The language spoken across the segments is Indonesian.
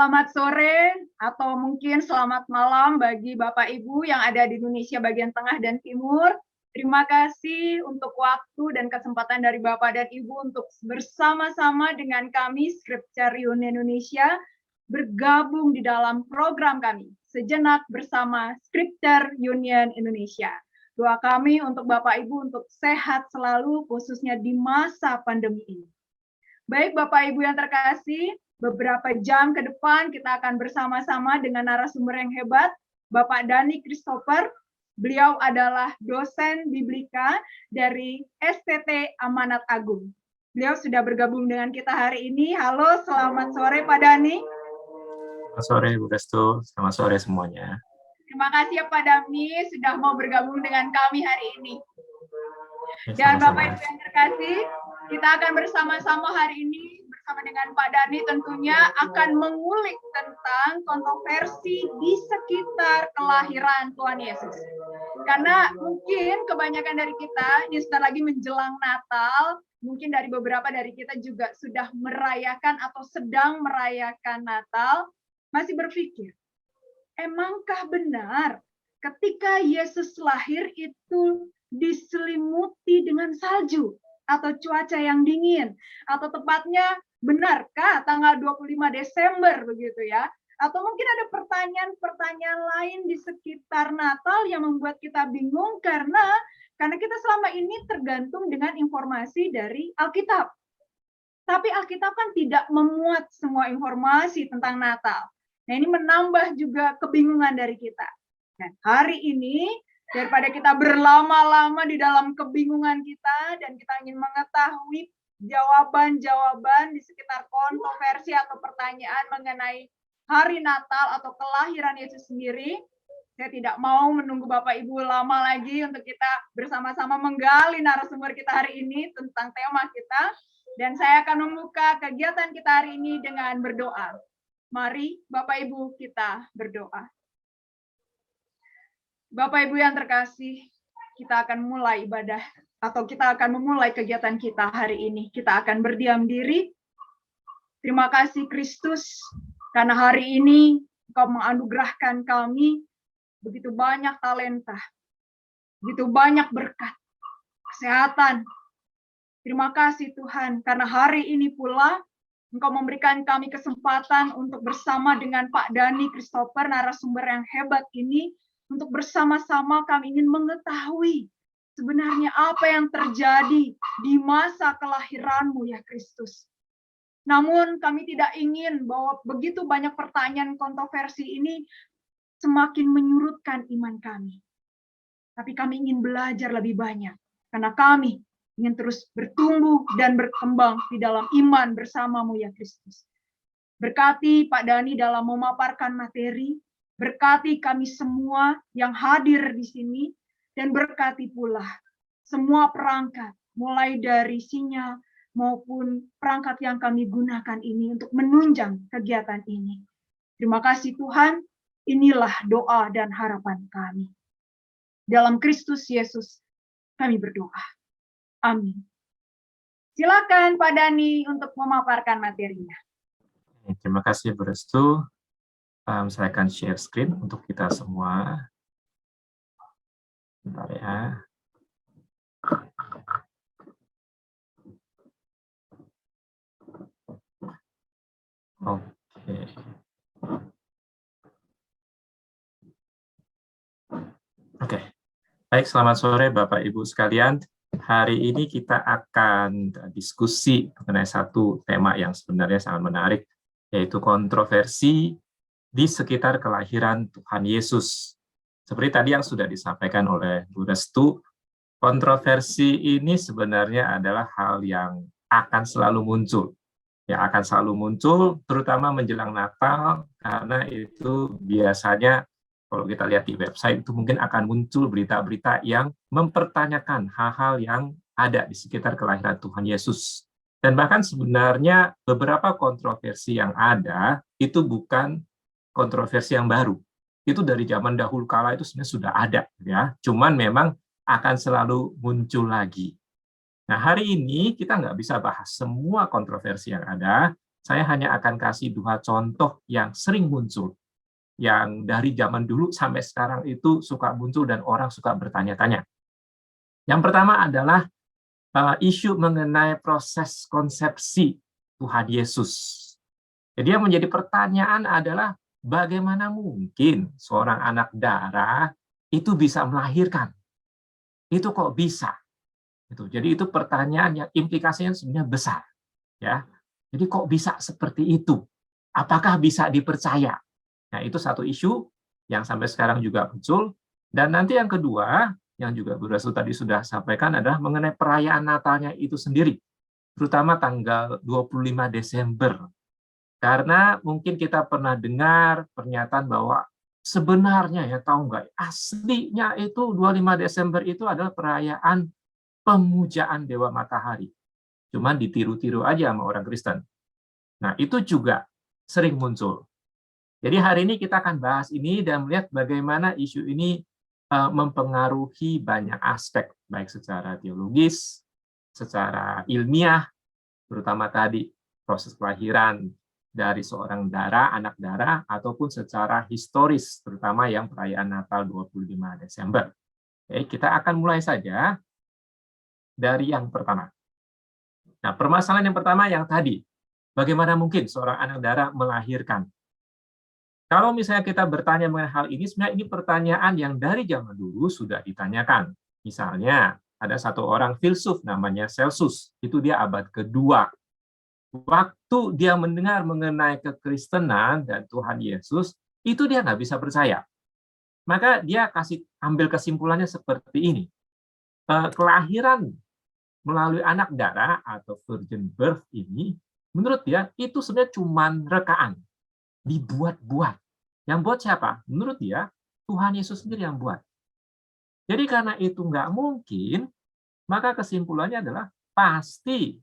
Selamat sore atau mungkin selamat malam bagi Bapak Ibu yang ada di Indonesia bagian tengah dan timur. Terima kasih untuk waktu dan kesempatan dari Bapak dan Ibu untuk bersama-sama dengan kami Scripture Union Indonesia bergabung di dalam program kami Sejenak Bersama Scripture Union Indonesia. Doa kami untuk Bapak Ibu untuk sehat selalu khususnya di masa pandemi ini. Baik Bapak Ibu yang terkasih, beberapa jam ke depan kita akan bersama-sama dengan narasumber yang hebat, Bapak Dhani Christopher. Beliau adalah dosen Biblika dari STT Amanat Agung. Beliau sudah bergabung dengan kita hari ini. Halo, selamat sore Pak Dhani. Selamat sore Bu Restu, selamat sore semuanya. Terima kasih ya Pak Dhani sudah mau bergabung dengan kami hari ini. Ya, dan Bapak Ibu yang terkasih, kita akan bersama-sama hari ini bersama dengan Pak Dhani tentunya akan mengulik tentang kontroversi di sekitar kelahiran Tuhan Yesus. Karena mungkin kebanyakan dari kita ini sebentar lagi menjelang Natal, mungkin dari beberapa dari kita juga sudah merayakan atau sedang merayakan Natal, masih berpikir, emangkah benar ketika Yesus lahir itu diselimuti dengan salju atau cuaca yang dingin, atau tepatnya benarkah tanggal 25 Desember begitu ya? Atau mungkin ada pertanyaan-pertanyaan lain di sekitar Natal yang membuat kita bingung karena kita selama ini tergantung dengan informasi dari Alkitab. Tapi Alkitab kan tidak memuat semua informasi tentang Natal. Nah, ini menambah juga kebingungan dari kita. Dan hari ini daripada kita berlama-lama di dalam kebingungan kita dan kita ingin mengetahui jawaban-jawaban di sekitar kontroversi atau pertanyaan mengenai hari Natal atau kelahiran Yesus sendiri, saya tidak mau menunggu Bapak Ibu lama lagi untuk kita bersama-sama menggali narasumber kita hari ini tentang tema kita, dan saya akan membuka kegiatan kita hari ini dengan berdoa. Mari Bapak Ibu kita berdoa. Bapak Ibu yang terkasih, kita akan mulai ibadah atau kita akan memulai kegiatan kita hari ini. Kita akan berdiam diri. Terima kasih Kristus, karena hari ini Engkau menganugerahkan kami begitu banyak talenta, begitu banyak berkat, kesehatan. Terima kasih Tuhan, karena hari ini pula Engkau memberikan kami kesempatan untuk bersama dengan Pak Dhani Christopher, narasumber yang hebat ini, untuk bersama-sama kami ingin mengetahui sebenarnya apa yang terjadi di masa kelahiran-Mu ya Kristus. Namun kami tidak ingin bahwa begitu banyak pertanyaan kontroversi ini semakin menyurutkan iman kami. Tapi kami ingin belajar lebih banyak, karena kami ingin terus bertumbuh dan berkembang di dalam iman bersama-Mu ya Kristus. Berkati Pak Dhani dalam memaparkan materi, berkati kami semua yang hadir di sini, dan berkati pula semua perangkat, mulai dari sinyal maupun perangkat yang kami gunakan ini untuk menunjang kegiatan ini. Terima kasih Tuhan, inilah doa dan harapan kami. Dalam Kristus Yesus kami berdoa. Amin. Silakan Pak Dhani untuk memaparkan materinya. Terima kasih Bu Restu. Saya akan share screen untuk kita semua. Bentar ya. Oke. Oke. Baik, selamat sore Bapak Ibu sekalian. Hari ini kita akan diskusi mengenai satu tema yang sebenarnya sangat menarik, yaitu kontroversi di sekitar kelahiran Tuhan Yesus. Seperti tadi yang sudah disampaikan oleh Bu Restu, kontroversi ini sebenarnya adalah hal yang akan selalu muncul. Yang akan selalu muncul, terutama menjelang Natal, karena itu biasanya, kalau kita lihat di website, itu mungkin akan muncul berita-berita yang mempertanyakan hal-hal yang ada di sekitar kelahiran Tuhan Yesus. Dan bahkan sebenarnya beberapa kontroversi yang ada, itu bukan kontroversi yang baru. Itu dari zaman dahulu kala itu sebenarnya sudah ada, ya. Cuman memang akan selalu muncul lagi. Nah, hari ini kita nggak bisa bahas semua kontroversi yang ada, Saya hanya akan kasih 2 contoh yang sering muncul, yang dari zaman dulu sampai sekarang itu suka muncul dan orang suka bertanya-tanya. Yang pertama adalah isu mengenai proses konsepsi Tuhan Yesus. Jadi yang menjadi pertanyaan adalah bagaimana mungkin seorang anak darah itu bisa melahirkan? Itu kok bisa? Jadi itu pertanyaan yang implikasinya sebenarnya besar. Ya, jadi kok bisa seperti itu? Apakah bisa dipercaya? Nah, itu satu isu yang sampai sekarang juga muncul. Dan nanti yang kedua, yang juga Bu Rasul tadi sudah sampaikan adalah mengenai perayaan Natalnya itu sendiri, terutama tanggal 25 Desember. Karena mungkin kita pernah dengar pernyataan bahwa sebenarnya ya tahu nggak, aslinya itu 25 Desember itu adalah perayaan pemujaan Dewa Matahari. Cuman ditiru-tiru aja sama orang Kristen. Nah, itu juga sering muncul. Jadi hari ini kita akan bahas ini dan melihat bagaimana isu ini mempengaruhi banyak aspek, baik secara teologis, secara ilmiah, terutama tadi proses kelahiran dari seorang darah, anak darah, ataupun secara historis, terutama yang perayaan Natal 25 Desember. Oke, kita akan mulai saja dari yang pertama. Nah, permasalahan yang pertama yang tadi, bagaimana mungkin seorang anak darah melahirkan? Kalau misalnya kita bertanya mengenai hal ini, sebenarnya ini pertanyaan yang dari zaman dulu sudah ditanyakan. Misalnya, ada satu orang filsuf namanya Celsus, itu dia abad kedua. Waktu dia mendengar mengenai kekristenan dan Tuhan Yesus, itu dia nggak bisa percaya. Maka dia ambil kesimpulannya seperti ini. Kelahiran melalui anak darah atau virgin birth ini, menurut dia itu sebenarnya cuma rekaan, dibuat-buat. Yang buat siapa? Menurut dia, Tuhan Yesus sendiri yang buat. Jadi karena itu nggak mungkin, maka kesimpulannya adalah pasti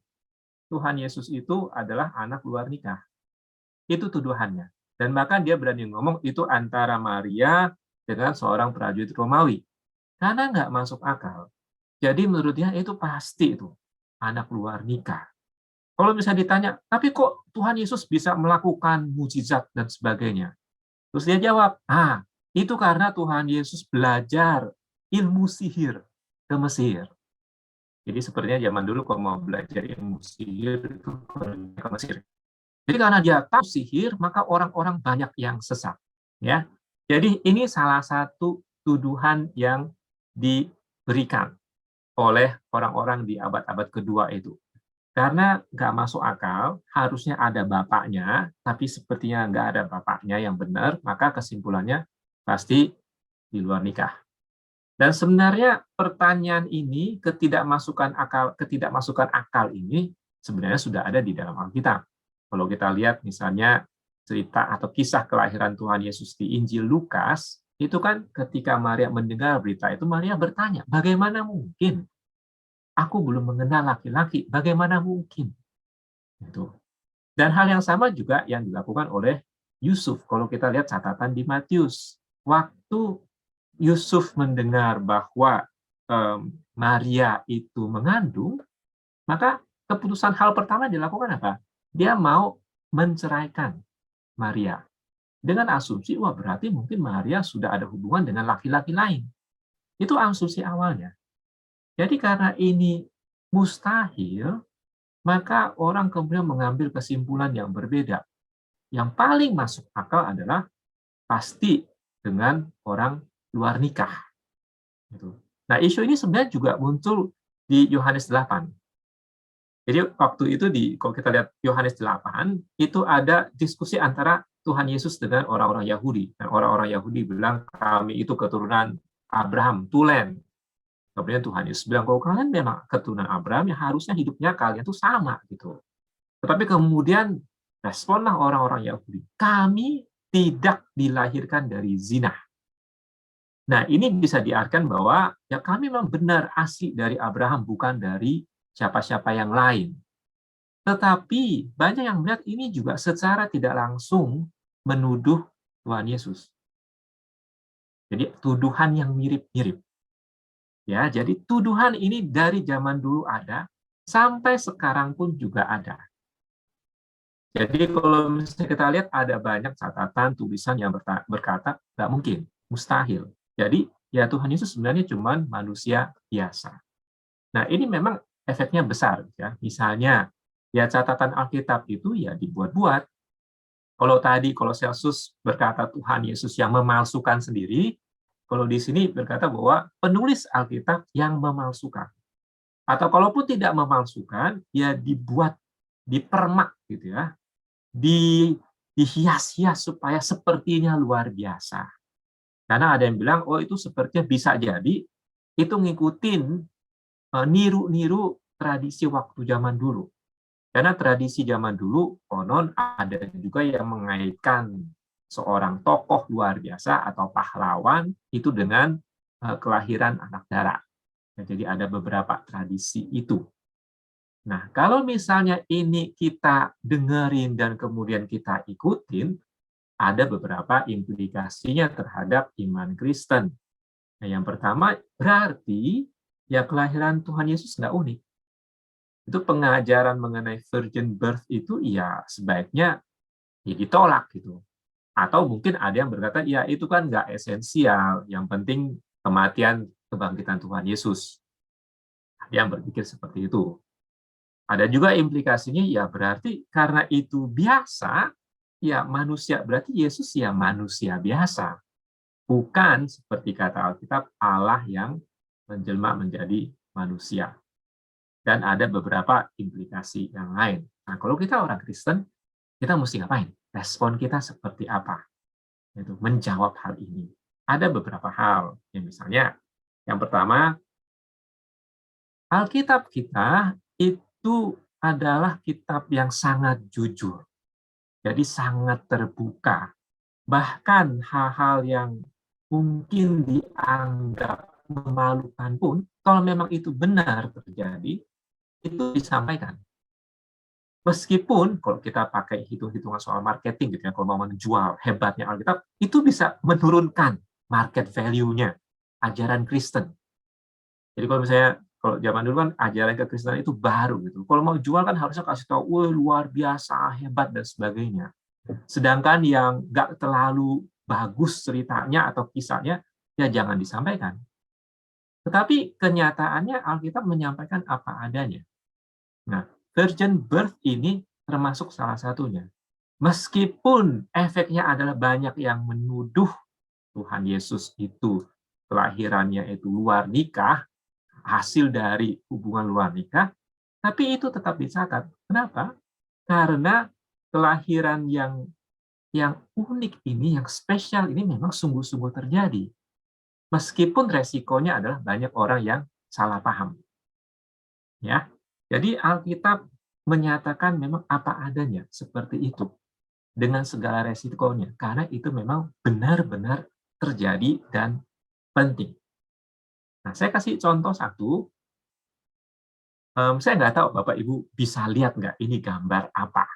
Tuhan Yesus itu adalah anak luar nikah. Itu tuduhannya. Dan bahkan dia berani ngomong itu antara Maria dengan seorang prajurit Romawi. Karena nggak masuk akal. Jadi menurut dia itu pasti itu anak luar nikah. Kalau bisa ditanya, tapi kok Tuhan Yesus bisa melakukan mujizat dan sebagainya? Terus dia jawab, itu karena Tuhan Yesus belajar ilmu sihir ke Mesir. Jadi sepertinya zaman dulu kalau mau belajar ilmu sihir itu ke Mesir. Jadi karena dia tahu sihir, maka orang-orang banyak yang sesat. Ya, jadi ini salah satu tuduhan yang diberikan oleh orang-orang di abad-abad kedua itu. Karena nggak masuk akal, harusnya ada bapaknya, tapi sepertinya nggak ada bapaknya yang benar, maka kesimpulannya pasti di luar nikah. Dan sebenarnya pertanyaan ini, ketidakmasukan akal ini, sebenarnya sudah ada di dalam Alkitab. Kalau kita lihat misalnya cerita atau kisah kelahiran Tuhan Yesus di Injil Lukas, itu kan ketika Maria mendengar berita itu, Maria bertanya, bagaimana mungkin? Aku belum mengenal laki-laki, bagaimana mungkin? Dan hal yang sama juga yang dilakukan oleh Yusuf. Kalau kita lihat catatan di Matius, waktu Yusuf mendengar bahwa Maria itu mengandung, maka keputusan hal pertama dilakukan apa? Dia mau menceraikan Maria. Dengan asumsi, wah berarti mungkin Maria sudah ada hubungan dengan laki-laki lain. Itu asumsi awalnya. Jadi karena ini mustahil, maka orang kemudian mengambil kesimpulan yang berbeda. Yang paling masuk akal adalah pasti dengan orang luar nikah. Nah, isu ini sebenarnya juga muncul di Yohanes 8. Jadi waktu itu kalau kita lihat Yohanes 8, itu ada diskusi antara Tuhan Yesus dengan orang-orang Yahudi. Dan orang-orang Yahudi bilang, kami itu keturunan Abraham, tulen. Kemudian Tuhan Yesus bilang, kalau kalian memang keturunan Abraham, ya harusnya hidupnya kalian itu sama. Gitu. Tetapi kemudian responlah orang-orang Yahudi, kami tidak dilahirkan dari zina. Nah, ini bisa diartikan bahwa ya kami memang benar asli dari Abraham, bukan dari siapa-siapa yang lain. Tetapi banyak yang melihat ini juga secara tidak langsung menuduh Tuhan Yesus. Jadi tuduhan yang mirip-mirip. Ya, jadi tuduhan ini dari zaman dulu ada, sampai sekarang pun juga ada. Jadi kalau misalnya kita lihat ada banyak catatan tulisan yang berkata nggak mungkin, mustahil. Jadi ya Tuhan Yesus sebenarnya cuma manusia biasa. Nah ini memang efeknya besar ya. Misalnya ya catatan Alkitab itu ya dibuat-buat. Kalau Celsus berkata Tuhan Yesus yang memalsukan sendiri, kalau di sini berkata bahwa penulis Alkitab yang memalsukan. Atau kalaupun tidak memalsukan, ya dibuat, dipermak gitu ya, dihias-hias supaya sepertinya luar biasa. Karena ada yang bilang, oh itu sepertinya bisa jadi itu ngikutin niru-niru tradisi waktu zaman dulu. Karena tradisi zaman dulu, konon ada juga yang mengaitkan seorang tokoh luar biasa atau pahlawan itu dengan kelahiran anak darah. Jadi ada beberapa tradisi itu. Nah, kalau misalnya ini kita dengerin dan kemudian kita ikutin, ada beberapa implikasinya terhadap iman Kristen. Nah, yang pertama, berarti ya kelahiran Tuhan Yesus nggak unik. Itu pengajaran mengenai virgin birth itu ya sebaiknya ya ditolak gitu. Atau mungkin ada yang berkata, ya itu kan nggak esensial, yang penting kematian kebangkitan Tuhan Yesus. Ada yang berpikir seperti itu. Ada juga implikasinya ya berarti karena itu biasa, ya manusia, berarti Yesus ya manusia biasa. Bukan seperti kata Alkitab, Allah yang menjelma menjadi manusia. Dan ada beberapa implikasi yang lain. Nah, kalau kita orang Kristen, kita mesti ngapain? Respon kita seperti apa? Itu menjawab hal ini. Ada beberapa hal. Ya, misalnya, yang pertama, Alkitab kita itu adalah kitab yang sangat jujur. Jadi sangat terbuka. Bahkan hal-hal yang mungkin dianggap memalukan pun, kalau memang itu benar terjadi, itu disampaikan. Meskipun kalau kita pakai hitung-hitungan soal marketing, gitu ya, kalau mau menjual hebatnya Alkitab, itu bisa menurunkan market value-nya ajaran Kristen. Jadi kalau zaman dulu kan ajaran kekristenan itu baru gitu. Kalau mau jual kan harusnya kasih tahu, wah luar biasa, hebat dan sebagainya. Sedangkan yang nggak terlalu bagus ceritanya atau kisahnya, ya jangan disampaikan. Tetapi kenyataannya Alkitab menyampaikan apa adanya. Nah, virgin birth ini termasuk salah satunya. Meskipun efeknya adalah banyak yang menuduh Tuhan Yesus itu kelahirannya itu luar nikah, hasil dari hubungan luar nikah, tapi itu tetap dicatat. Kenapa? Karena kelahiran yang unik ini, yang spesial ini memang sungguh-sungguh terjadi. Meskipun resikonya adalah banyak orang yang salah paham. Ya. Jadi Alkitab menyatakan memang apa adanya seperti itu dengan segala resikonya karena itu memang benar-benar terjadi dan penting. Nah, saya kasih contoh satu. Saya nggak tahu Bapak Ibu bisa lihat nggak ini gambar apa.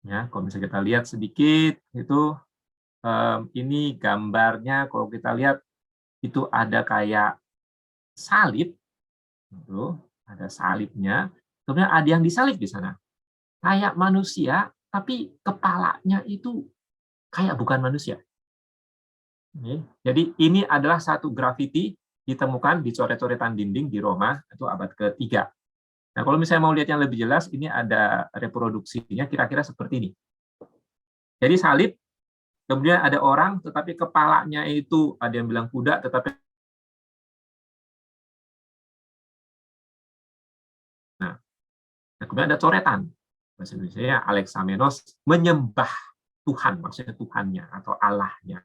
Ya, kalau misalnya kita lihat sedikit itu ini gambarnya kalau kita lihat itu ada kayak salib, gitu, ada salibnya. Kemudian ada yang disalib di sana, kayak manusia tapi kepalanya itu kayak bukan manusia. Jadi ini adalah satu grafiti ditemukan di coret-coretan dinding di Roma itu abad ke-3. Nah, kalau misalnya mau lihat yang lebih jelas, ini ada reproduksinya kira-kira seperti ini. Jadi salib, kemudian ada orang, tetapi kepalanya itu ada yang bilang kuda, tetapi nah, kemudian ada coretan. Bahasa Indonesia Alexamenos menyembah Tuhan, maksudnya Tuhannya atau Allahnya.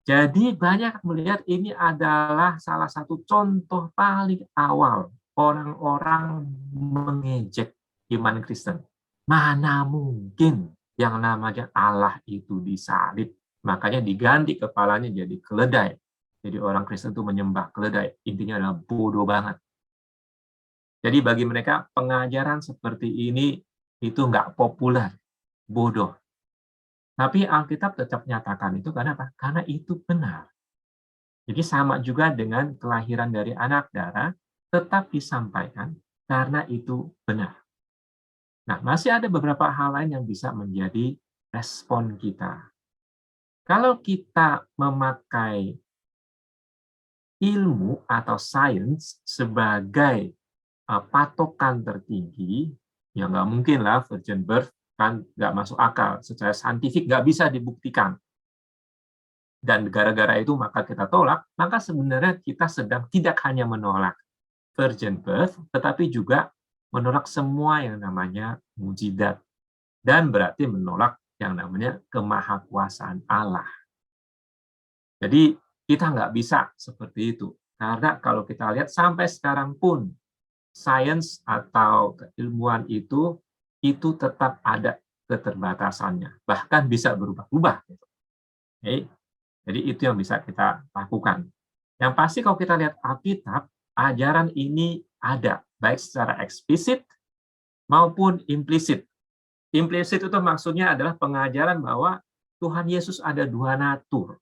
Jadi banyak melihat ini adalah salah satu contoh paling awal orang-orang mengejek iman Kristen. Mana mungkin yang namanya Allah itu disalib, makanya diganti kepalanya jadi keledai. Jadi orang Kristen itu menyembah keledai. Intinya adalah bodoh banget. Jadi bagi mereka pengajaran seperti ini itu nggak populer, bodoh. Tapi Alkitab tetap nyatakan itu karena apa? Karena itu benar. Jadi sama juga dengan kelahiran dari anak darah, tetap disampaikan karena itu benar. Nah, masih ada beberapa hal lain yang bisa menjadi respon kita. Kalau kita memakai ilmu atau sains sebagai patokan tertinggi, ya nggak mungkin lah virgin birth, kan nggak masuk akal. Secara saintifik nggak bisa dibuktikan. Dan gara-gara itu maka kita tolak, maka sebenarnya kita sedang tidak hanya menolak virgin birth, tetapi juga menolak semua yang namanya mujizat. Dan berarti menolak yang namanya kemahakuasaan Allah. Jadi kita nggak bisa seperti itu. Karena kalau kita lihat sampai sekarang pun, sains atau keilmuan itu tetap ada keterbatasannya. Bahkan bisa berubah-ubah. Oke? Jadi itu yang bisa kita lakukan. Yang pasti kalau kita lihat Alkitab, ajaran ini ada, baik secara eksplisit maupun implisit. Implisit itu maksudnya adalah pengajaran bahwa Tuhan Yesus ada dua natur.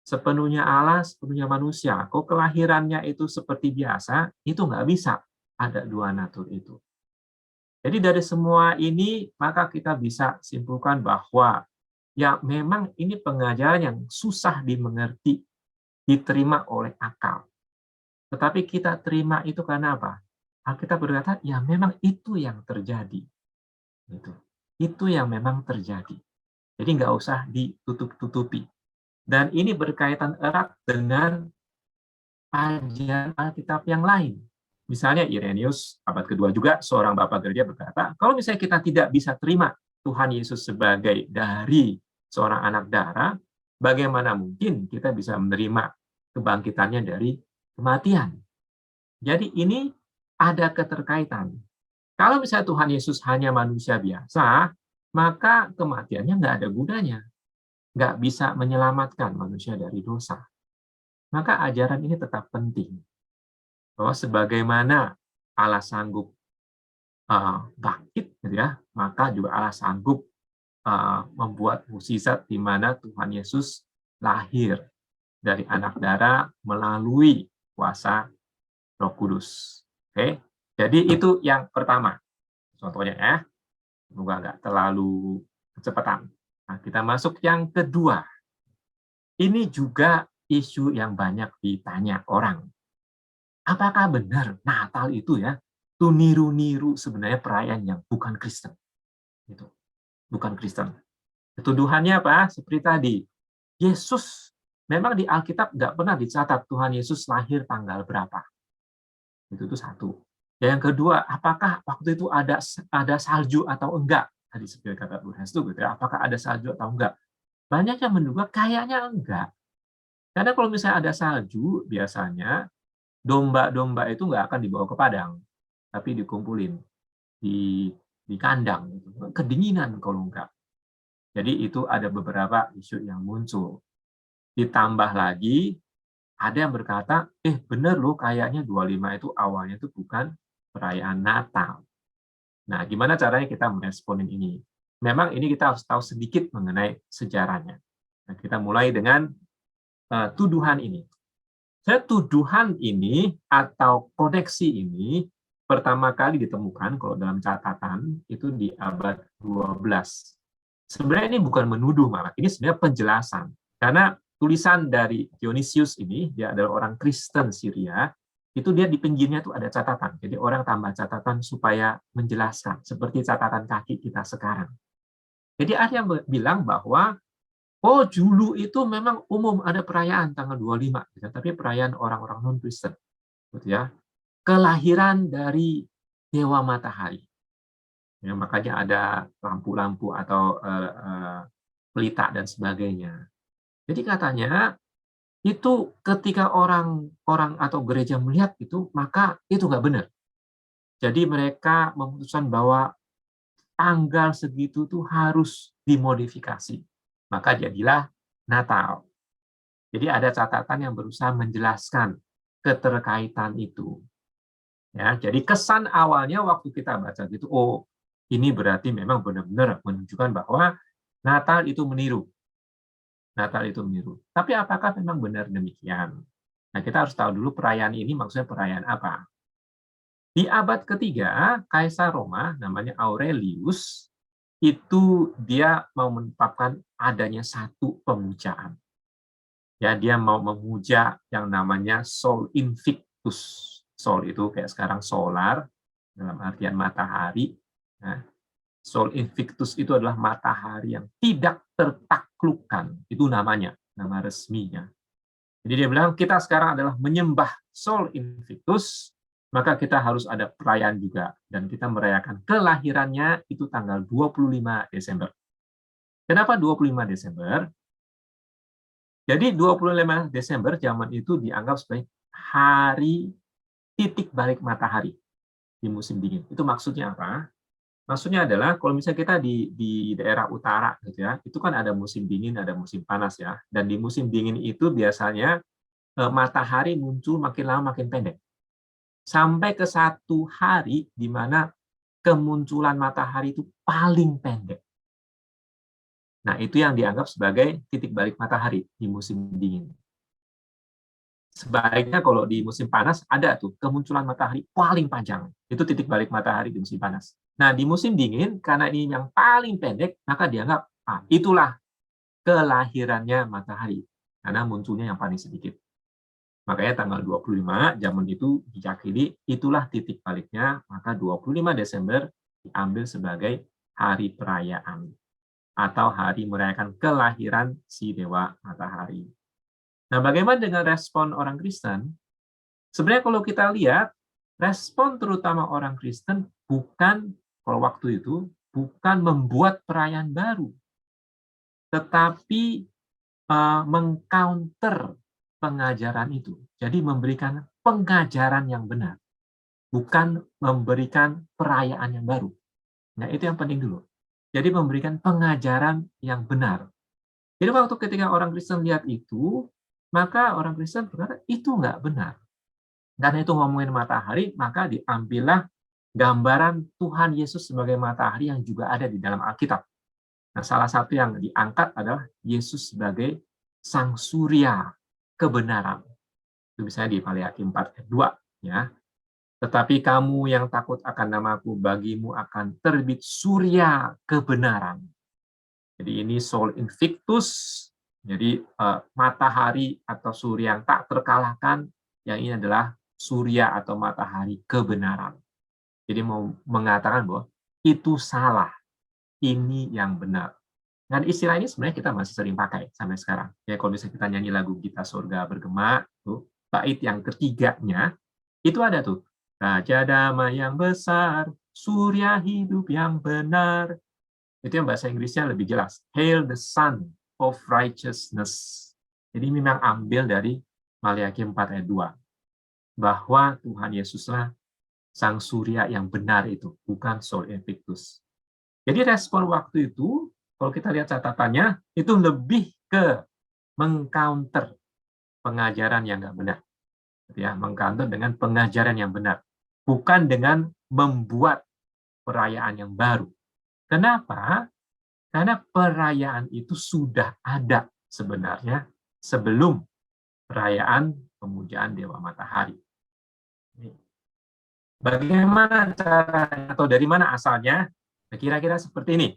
Sepenuhnya Allah, sepenuhnya manusia. Kok kelahirannya itu seperti biasa, itu nggak bisa ada dua natur itu. Jadi dari semua ini, maka kita bisa simpulkan bahwa ya memang ini pengajaran yang susah dimengerti, diterima oleh akal. Tetapi kita terima itu karena apa? Alkitab berkata, ya memang itu yang terjadi. Itu yang memang terjadi. Jadi nggak usah ditutup-tutupi. Dan ini berkaitan erat dengan ajaran Alkitab yang lain. Misalnya Irenaeus, abad kedua juga, seorang bapak gereja berkata, kalau misalnya kita tidak bisa terima Tuhan Yesus sebagai dari seorang anak darah, bagaimana mungkin kita bisa menerima kebangkitannya dari kematian? Jadi ini ada keterkaitan. Kalau misalnya Tuhan Yesus hanya manusia biasa, maka kematiannya nggak ada gunanya. Nggak bisa menyelamatkan manusia dari dosa. Maka ajaran ini tetap penting. Bahwa sebagaimana Allah sanggup bangkit, gitu ya, maka juga Allah sanggup membuat mukjizat di mana Tuhan Yesus lahir dari anak darah melalui kuasa Roh Kudus. Oke, jadi itu yang pertama. Contohnya ya, semoga nggak terlalu kecepatan. Nah, kita masuk yang kedua. Ini juga isu yang banyak ditanya orang. Apakah benar Natal itu ya, itu niru-niru sebenarnya perayaan yang bukan Kristen? Itu bukan Kristen. Tuduhannya apa? Seperti tadi, Yesus memang di Alkitab nggak pernah dicatat Tuhan Yesus lahir tanggal berapa. Itu satu. Dan yang kedua, apakah waktu itu ada salju atau enggak? Tadi seperti kata Bu Hestu, gitu ya, apakah ada salju atau enggak? Banyak yang menduga kayaknya enggak. Karena kalau misalnya ada salju, biasanya domba-domba itu nggak akan dibawa ke padang, tapi dikumpulin di kandang, kedinginan kalau enggak. Jadi itu ada beberapa isu yang muncul. Ditambah lagi, ada yang berkata, bener loh kayaknya 25 itu awalnya itu bukan perayaan Natal. Nah, gimana caranya kita meresponin ini? Memang ini kita harus tahu sedikit mengenai sejarahnya. Nah, kita mulai dengan tuduhan ini. Tuduhan ini atau koneksi ini pertama kali ditemukan kalau dalam catatan itu di abad 12. Sebenarnya ini bukan menuduh malah, ini sebenarnya penjelasan. Karena tulisan dari Dionysius ini, dia adalah orang Kristen Syria, itu dia di pinggirnya itu ada catatan. Jadi orang tambah catatan supaya menjelaskan, seperti catatan kaki kita sekarang. Jadi ada yang bilang bahwa dulu itu memang umum ada perayaan tanggal 25, gitu, tapi perayaan orang-orang non-Kristen, gitu ya. Kelahiran dari Dewa Matahari. Ya, makanya ada lampu-lampu atau pelita dan sebagainya. Jadi katanya itu ketika orang atau gereja melihat itu, maka itu nggak benar. Jadi mereka memutuskan bahwa tanggal segitu tuh harus dimodifikasi. Maka jadilah Natal. Jadi ada catatan yang berusaha menjelaskan keterkaitan itu. Ya, jadi kesan awalnya waktu kita baca gitu, ini berarti memang benar-benar menunjukkan bahwa Natal itu meniru. Natal itu meniru. Tapi apakah memang benar demikian? Nah, kita harus tahu dulu perayaan ini maksudnya perayaan apa. Di abad ketiga, Kaisar Roma namanya Aurelius itu dia mau menetapkan adanya satu pemujaan. Ya, dia mau memuja yang namanya Sol Invictus. Sol itu kayak sekarang solar dalam artian matahari. Nah, Sol Invictus itu adalah matahari yang tidak tertaklukkan. Itu namanya, nama resminya. Jadi dia bilang kita sekarang adalah menyembah Sol Invictus, maka kita harus ada perayaan juga. Dan kita merayakan kelahirannya itu tanggal 25 Desember. Kenapa 25 Desember? Jadi 25 Desember zaman itu dianggap sebagai hari titik balik matahari di musim dingin. Itu maksudnya apa? Maksudnya adalah kalau misalnya kita di daerah utara gitu ya, itu kan ada musim dingin, ada musim panas ya. Dan di musim dingin itu biasanya matahari muncul makin lama makin pendek. Sampai ke satu hari di mana kemunculan matahari itu paling pendek. Nah, itu yang dianggap sebagai titik balik matahari di musim dingin. Sebaliknya kalau di musim panas ada tuh kemunculan matahari paling panjang. Itu titik balik matahari di musim panas. Nah, di musim dingin karena ini yang paling pendek, maka dianggap itulah kelahirannya matahari karena munculnya yang paling sedikit. Makanya tanggal 25 zaman itu diyakini itulah titik baliknya, maka 25 Desember diambil sebagai hari perayaan atau hari merayakan kelahiran si dewa matahari. Nah, bagaimana dengan respon orang Kristen? Sebenarnya kalau kita lihat, respon terutama orang Kristen bukan, kalau waktu itu, bukan membuat perayaan baru, tetapi mengcounter pengajaran itu. Jadi memberikan pengajaran yang benar, bukan memberikan perayaan yang baru. Nah, itu yang penting dulu. Jadi memberikan pengajaran yang benar. Jadi waktu ketika orang Kristen lihat itu, maka orang Kristen berkata, itu nggak benar. Karena itu ngomongin matahari, maka diambillah gambaran Tuhan Yesus sebagai matahari yang juga ada di dalam Alkitab. Nah, salah satu yang diangkat adalah Yesus sebagai sang surya kebenaran. Itu misalnya di Maleakhi 4 ayat 2. Ya. Tetapi kamu yang takut akan namaku, bagimu akan terbit surya kebenaran. Jadi ini Sol Invictus, jadi matahari atau surya yang tak terkalahkan, yang ini adalah surya atau matahari kebenaran. Jadi mau mengatakan bahwa itu salah, ini yang benar. Dan istilah ini sebenarnya kita masih sering pakai sampai sekarang. Ya, kalau misalnya kita nyanyi lagu Kita Surga Bergema, tuh, bait yang ketiganya, itu ada tuh, Raja Damai yang besar, surya hidup yang benar. Itu yang bahasa Inggrisnya lebih jelas. Hail the Son of Righteousness. Jadi memang ambil dari Maleakhi 4 ayat 2. Bahwa Tuhan Yesuslah sang surya yang benar itu, bukan Sol Invictus. Jadi respon waktu itu, kalau kita lihat catatannya, itu lebih ke mengcounter pengajaran yang nggak benar. Ya, mengcounter dengan pengajaran yang benar. Bukan dengan membuat perayaan yang baru. Kenapa? Karena perayaan itu sudah ada sebenarnya sebelum perayaan pemujaan Dewa Matahari. Bagaimana caranya atau dari mana asalnya? Kira-kira seperti ini.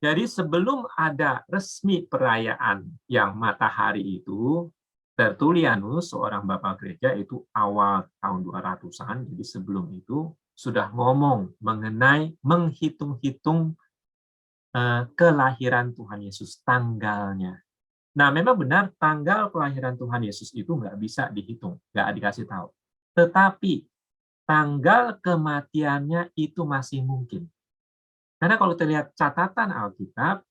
Jadi sebelum ada resmi perayaan yang matahari itu, Tertullianus, seorang bapak gereja itu awal tahun 200-an, jadi sebelum itu sudah ngomong mengenai menghitung-hitung kelahiran Tuhan Yesus, tanggalnya. Nah, memang benar tanggal kelahiran Tuhan Yesus itu nggak bisa dihitung, nggak dikasih tahu. Tetapi tanggal kematiannya itu masih mungkin. Karena kalau kita lihat catatan Alkitab,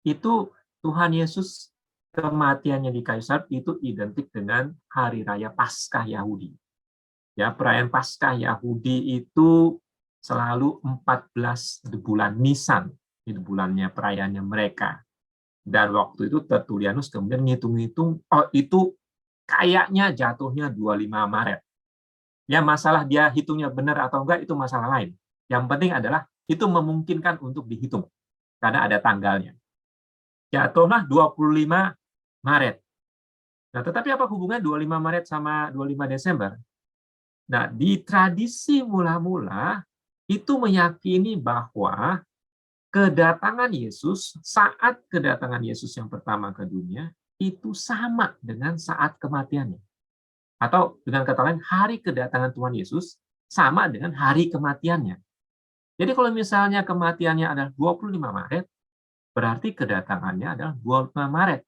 itu Tuhan Yesus kematiannya di kayu salib itu identik dengan hari raya Paskah Yahudi. Ya, perayaan Paskah Yahudi itu selalu 14 di bulan Nisan, itu bulannya perayaannya mereka. Dan waktu itu Tertullianus kemudian ngitung-ngitung, oh itu kayaknya jatuhnya 25 Maret. Ya, masalah dia hitungnya benar atau enggak itu masalah lain. Yang penting adalah itu memungkinkan untuk dihitung karena ada tanggalnya. Jatuhlah 25 Maret. Nah, tetapi apa hubungan 25 Maret sama 25 Desember? Nah, di tradisi mula-mula itu meyakini bahwa saat kedatangan Yesus yang pertama ke dunia, itu sama dengan saat kematiannya. Atau dengan kata lain, hari kedatangan Tuhan Yesus sama dengan hari kematiannya. Jadi kalau misalnya kematiannya adalah 25 Maret, berarti kedatangannya adalah 25 Maret.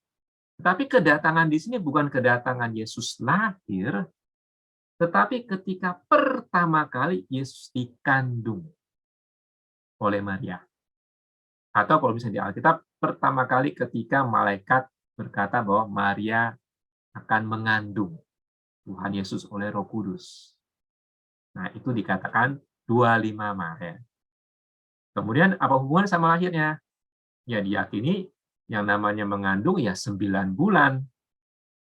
Tetapi kedatangan di sini bukan kedatangan Yesus lahir, tetapi ketika pertama kali Yesus dikandung oleh Maria. Atau kalau misalnya di Alkitab, pertama kali ketika malaikat berkata bahwa Maria akan mengandung Tuhan Yesus oleh Roh Kudus. Nah, itu dikatakan 25 Maret. Kemudian apa hubungan sama lahirnya? Ya diyakini yang namanya mengandung ya 9 bulan.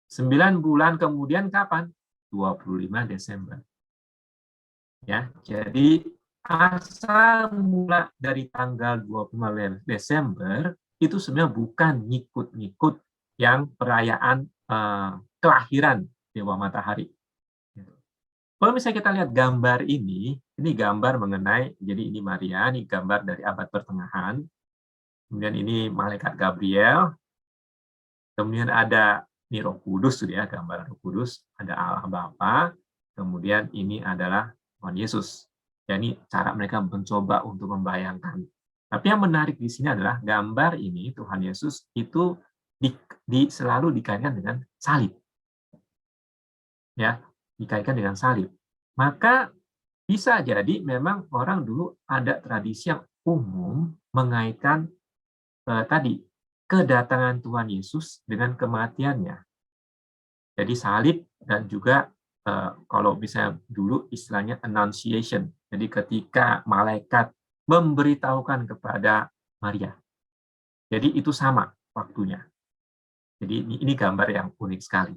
9 bulan kemudian kapan? 25 Desember. Ya, jadi asal mula dari tanggal 25 Desember itu sebenarnya bukan ngikut-ngikut yang perayaan kelahiran Dewa Matahari. Kalau misalnya kita lihat gambar ini gambar mengenai, jadi ini Maria, ini gambar dari abad pertengahan, kemudian ini Malaikat Gabriel, kemudian ada ini Roh Kudus, ya, gambar Roh Kudus, ada Allah Bapa, kemudian ini adalah Tuhan Yesus. Ya, ini cara mereka mencoba untuk membayangkan. Tapi yang menarik di sini adalah gambar ini Tuhan Yesus itu selalu dikaitkan dengan salib. Ya, dikaitkan dengan salib. Maka bisa jadi memang orang dulu ada tradisi yang umum mengaitkan tadi kedatangan Tuhan Yesus dengan kematiannya. Jadi salib dan juga kalau misalnya dulu istilahnya annunciation. Jadi ketika malaikat memberitahukan kepada Maria. Jadi itu sama waktunya. Jadi ini gambar yang unik sekali.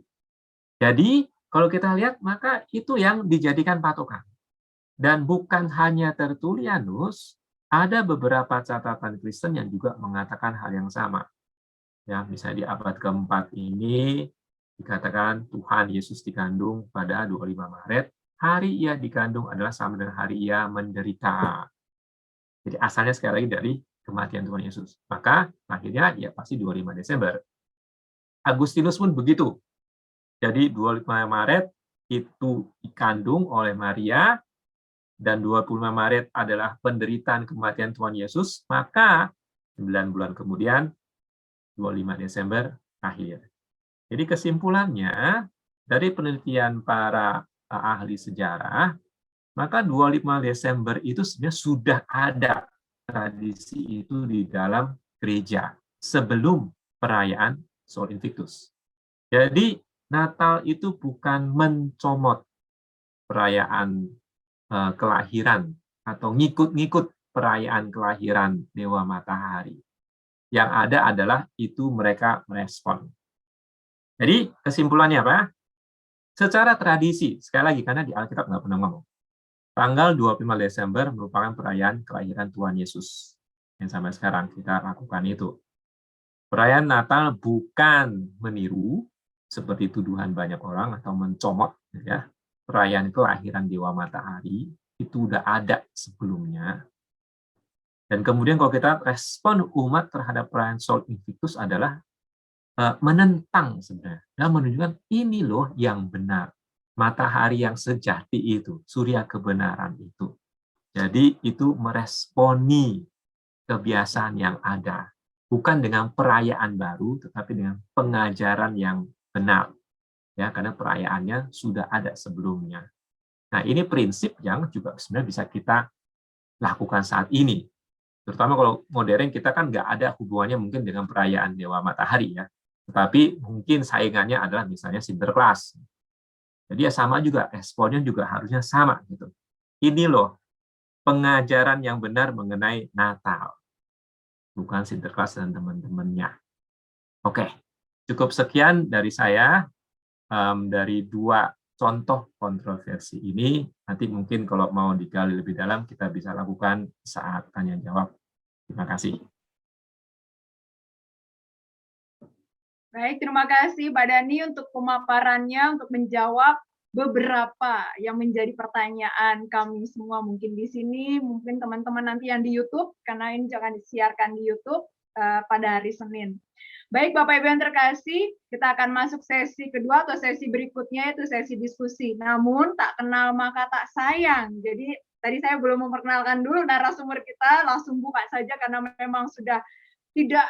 Jadi kalau kita lihat maka itu yang dijadikan patokan. Dan bukan hanya Tertullianus, ada beberapa catatan Kristen yang juga mengatakan hal yang sama. Ya, misalnya di abad keempat ini dikatakan Tuhan Yesus dikandung pada 25 Maret, hari ia dikandung adalah sama dengan hari ia menderita. Jadi asalnya sekali lagi dari kematian Tuhan Yesus. Maka akhirnya ya pasti 25 Desember. Agustinus pun begitu. Jadi 25 Maret itu dikandung oleh Maria, dan 25 Maret adalah penderitaan kematian Tuhan Yesus, maka 9 bulan kemudian 25 Desember akhir. Jadi kesimpulannya dari penelitian para ahli sejarah, maka 25 Desember itu sebenarnya sudah ada tradisi itu di dalam gereja sebelum perayaan Sol Invictus. Jadi Natal itu bukan mencomot perayaan kelahiran atau ngikut-ngikut perayaan kelahiran Dewa Matahari. Yang ada adalah itu mereka merespon. Jadi kesimpulannya apa? Secara tradisi, sekali lagi karena di Alkitab nggak pernah ngomong, tanggal 25 Desember merupakan perayaan kelahiran Tuhan Yesus. Yang sampai sekarang kita lakukan itu. Perayaan Natal bukan meniru seperti tuduhan banyak orang atau mencomot, ya. Perayaan kelahiran Dewa Matahari itu udah ada sebelumnya. Dan kemudian kalau kita respon umat terhadap perayaan Sol Invictus adalah menentang sebenarnya dan menunjukkan ini loh yang benar, matahari yang sejati itu, surya kebenaran itu. Jadi itu meresponi kebiasaan yang ada, bukan dengan perayaan baru, tetapi dengan pengajaran yang benar, ya, karena perayaannya sudah ada sebelumnya. Nah, ini prinsip yang juga sebenarnya bisa kita lakukan saat ini. Terutama kalau modern kita kan nggak ada hubungannya mungkin dengan perayaan Dewa Matahari, ya. Tetapi mungkin saingannya adalah misalnya Sinterklas. Jadi ya sama juga, responnya juga harusnya sama gitu. Ini loh pengajaran yang benar mengenai Natal. Bukan Sinterklas dan teman-temannya. Oke, cukup sekian dari saya, dari 2 contoh kontroversi ini. Nanti mungkin kalau mau digali lebih dalam, kita bisa lakukan saat tanya-jawab. Terima kasih. Baik, terima kasih Pak Dhani untuk pemaparannya, untuk menjawab beberapa yang menjadi pertanyaan kami semua mungkin di sini, mungkin teman-teman nanti yang di YouTube, karena ini jangan disiarkan di YouTube pada hari Senin. Baik Bapak Ibu yang terkasih, kita akan masuk sesi kedua atau sesi berikutnya, yaitu sesi diskusi. Namun tak kenal maka tak sayang. Jadi tadi saya belum memperkenalkan dulu narasumber kita, langsung buka saja karena memang sudah tidak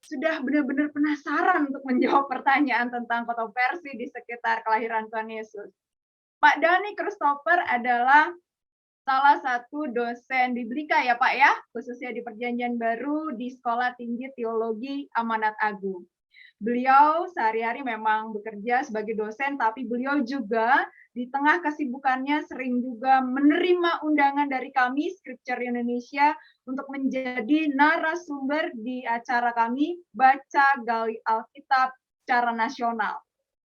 sudah benar-benar penasaran untuk menjawab pertanyaan tentang kontroversi di sekitar kelahiran Tuhan Yesus. Pak Dhani Christopher adalah salah satu dosen biblika ya Pak ya, khususnya di Perjanjian Baru di Sekolah Tinggi Teologi Amanat Agung. Beliau sehari-hari memang bekerja sebagai dosen, tapi beliau juga di tengah kesibukannya sering juga menerima undangan dari kami, Scripture Indonesia, untuk menjadi narasumber di acara kami, Baca Gali Alkitab secara nasional.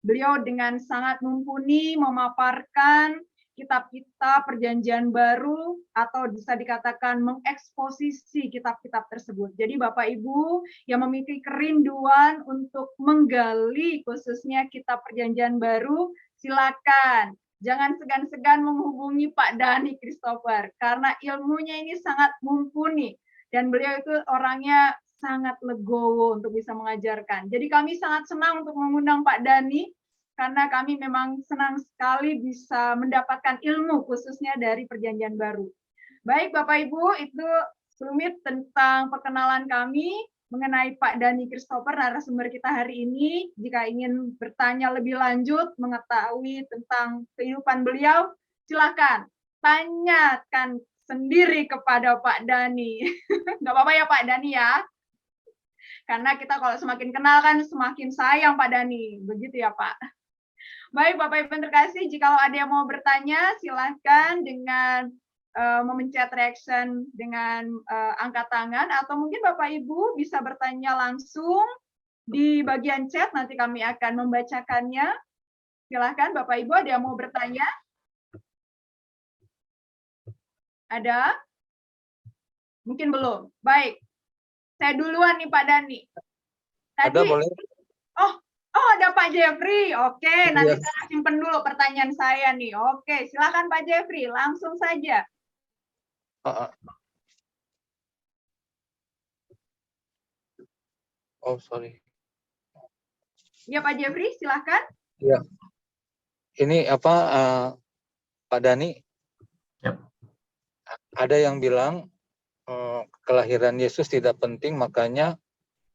Beliau dengan sangat mumpuni memaparkan kitab-kitab Perjanjian Baru atau bisa dikatakan mengeksposisi kitab-kitab tersebut. Jadi Bapak Ibu yang memiliki kerinduan untuk menggali khususnya kitab Perjanjian Baru, silakan. Jangan segan-segan menghubungi Pak Dhani Christopher karena ilmunya ini sangat mumpuni dan beliau itu orangnya sangat legowo untuk bisa mengajarkan. Jadi kami sangat senang untuk mengundang Pak Dhani karena kami memang senang sekali bisa mendapatkan ilmu khususnya dari Perjanjian Baru. Baik Bapak Ibu, itu sekelumit tentang perkenalan kami mengenai Pak Dhani Christopher, narasumber kita hari ini. Jika ingin bertanya lebih lanjut, mengetahui tentang kehidupan beliau, silakan tanyakan sendiri kepada Pak Dhani. Nggak apa-apa ya Pak Dhani ya? Karena kita kalau semakin kenal kan semakin sayang Pak Dhani. Begitu ya Pak? Baik Bapak Ibu yang terkasih, jika ada yang mau bertanya, silahkan dengan memencet reaction dengan angkat tangan, atau mungkin Bapak Ibu bisa bertanya langsung di bagian chat, nanti kami akan membacakannya. Silahkan Bapak Ibu, ada yang mau bertanya? Ada? Mungkin belum. Baik, saya duluan nih Pak Dhani. Ada boleh? Oh, ada Pak Jeffrey. Oke, nanti saya simpen dulu pertanyaan saya nih. Oke, silakan Pak Jeffrey, langsung saja. Oh, sorry. Ya, Pak Jeffrey, silakan. Ya. Ini apa, Pak Dhani? Yep. Ada yang bilang kelahiran Yesus tidak penting, makanya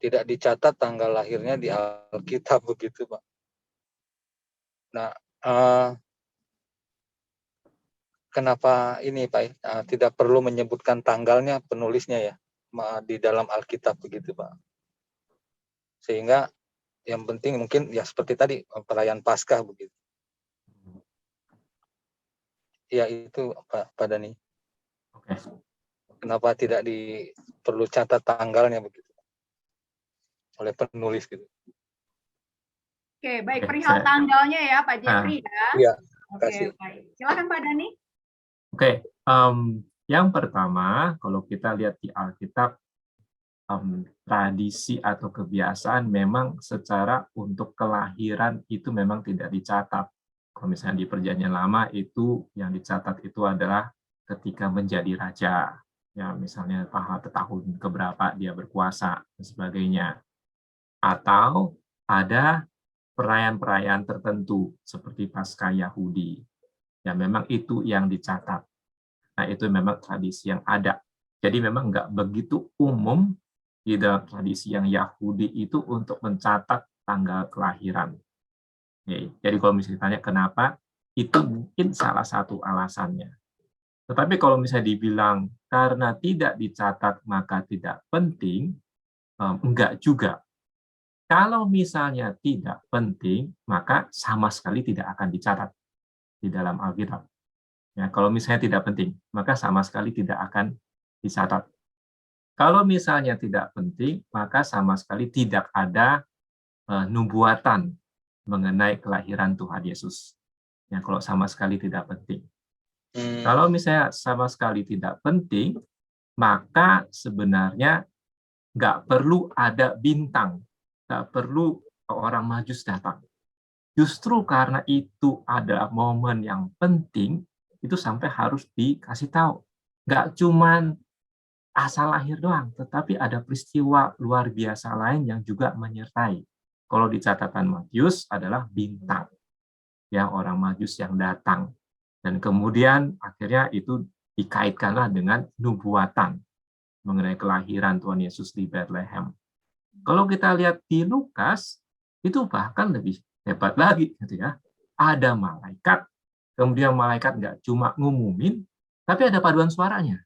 tidak dicatat tanggal lahirnya di Alkitab begitu, Pak. Nah, kenapa ini, Pak? Tidak perlu menyebutkan tanggalnya penulisnya ya di dalam Alkitab begitu, Pak. Sehingga yang penting mungkin ya seperti tadi perayaan Paskah begitu. Ya itu Pak Dhani. Oke. Kenapa tidak perlu catat tanggalnya begitu oleh penulis gitu? Oke, baik, perihal tanggalnya ya Pak Jeffrey ya. Iya. Oke, baik. Silakan Pak Dhani. Oke, yang pertama kalau kita lihat di Alkitab, tradisi atau kebiasaan memang secara untuk kelahiran itu memang tidak dicatat. Kalau misalnya di Perjanjian Lama itu yang dicatat itu adalah ketika menjadi raja, ya misalnya tahun keberapa dia berkuasa dan sebagainya. Atau ada perayaan-perayaan tertentu seperti Paskah Yahudi. Ya memang itu yang dicatat. Nah itu memang tradisi yang ada. Jadi memang nggak begitu umum di dalam tradisi yang Yahudi itu untuk mencatat tanggal kelahiran. Jadi kalau misalnya ditanya kenapa, itu mungkin salah satu alasannya. Tetapi kalau misalnya dibilang karena tidak dicatat maka tidak penting, enggak juga. Kalau misalnya tidak penting, maka sama sekali tidak akan dicatat di dalam Alkitab. Ya, kalau misalnya tidak penting, maka sama sekali tidak akan dicatat. Kalau misalnya tidak penting, maka sama sekali tidak ada nubuatan mengenai kelahiran Tuhan Yesus. Ya, kalau sama sekali tidak penting. Kalau misalnya sama sekali tidak penting, maka sebenarnya nggak perlu ada bintang, nggak perlu orang Majus datang. justru karena itu adalah momen yang penting, itu sampai harus dikasih tahu. Nggak cuman asal lahir doang, tetapi ada peristiwa luar biasa lain yang juga menyertai. Kalau di catatan Matius adalah bintang, ya, orang Majus yang datang. Dan kemudian akhirnya itu dikaitkanlah dengan nubuatan mengenai kelahiran Tuhan Yesus di Bethlehem. Kalau kita lihat di Lukas, itu bahkan lebih hebat lagi, gitu ya. Ada malaikat, kemudian malaikat nggak cuma ngumumin, tapi ada paduan suaranya.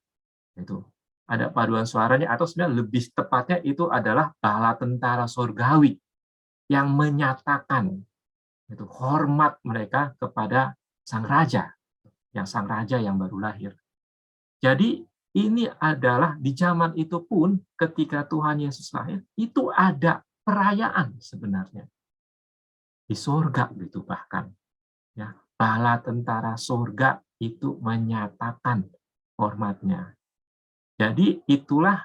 Itu ada paduan suaranya, atau sebenarnya lebih tepatnya itu adalah bala tentara surgawi yang menyatakan itu hormat mereka kepada sang raja yang baru lahir. Jadi ini adalah di zaman itu pun ketika Tuhan Yesus lahir, itu ada perayaan sebenarnya di surga gitu bahkan. Ya, bala tentara surga itu menyatakan hormatnya. Jadi itulah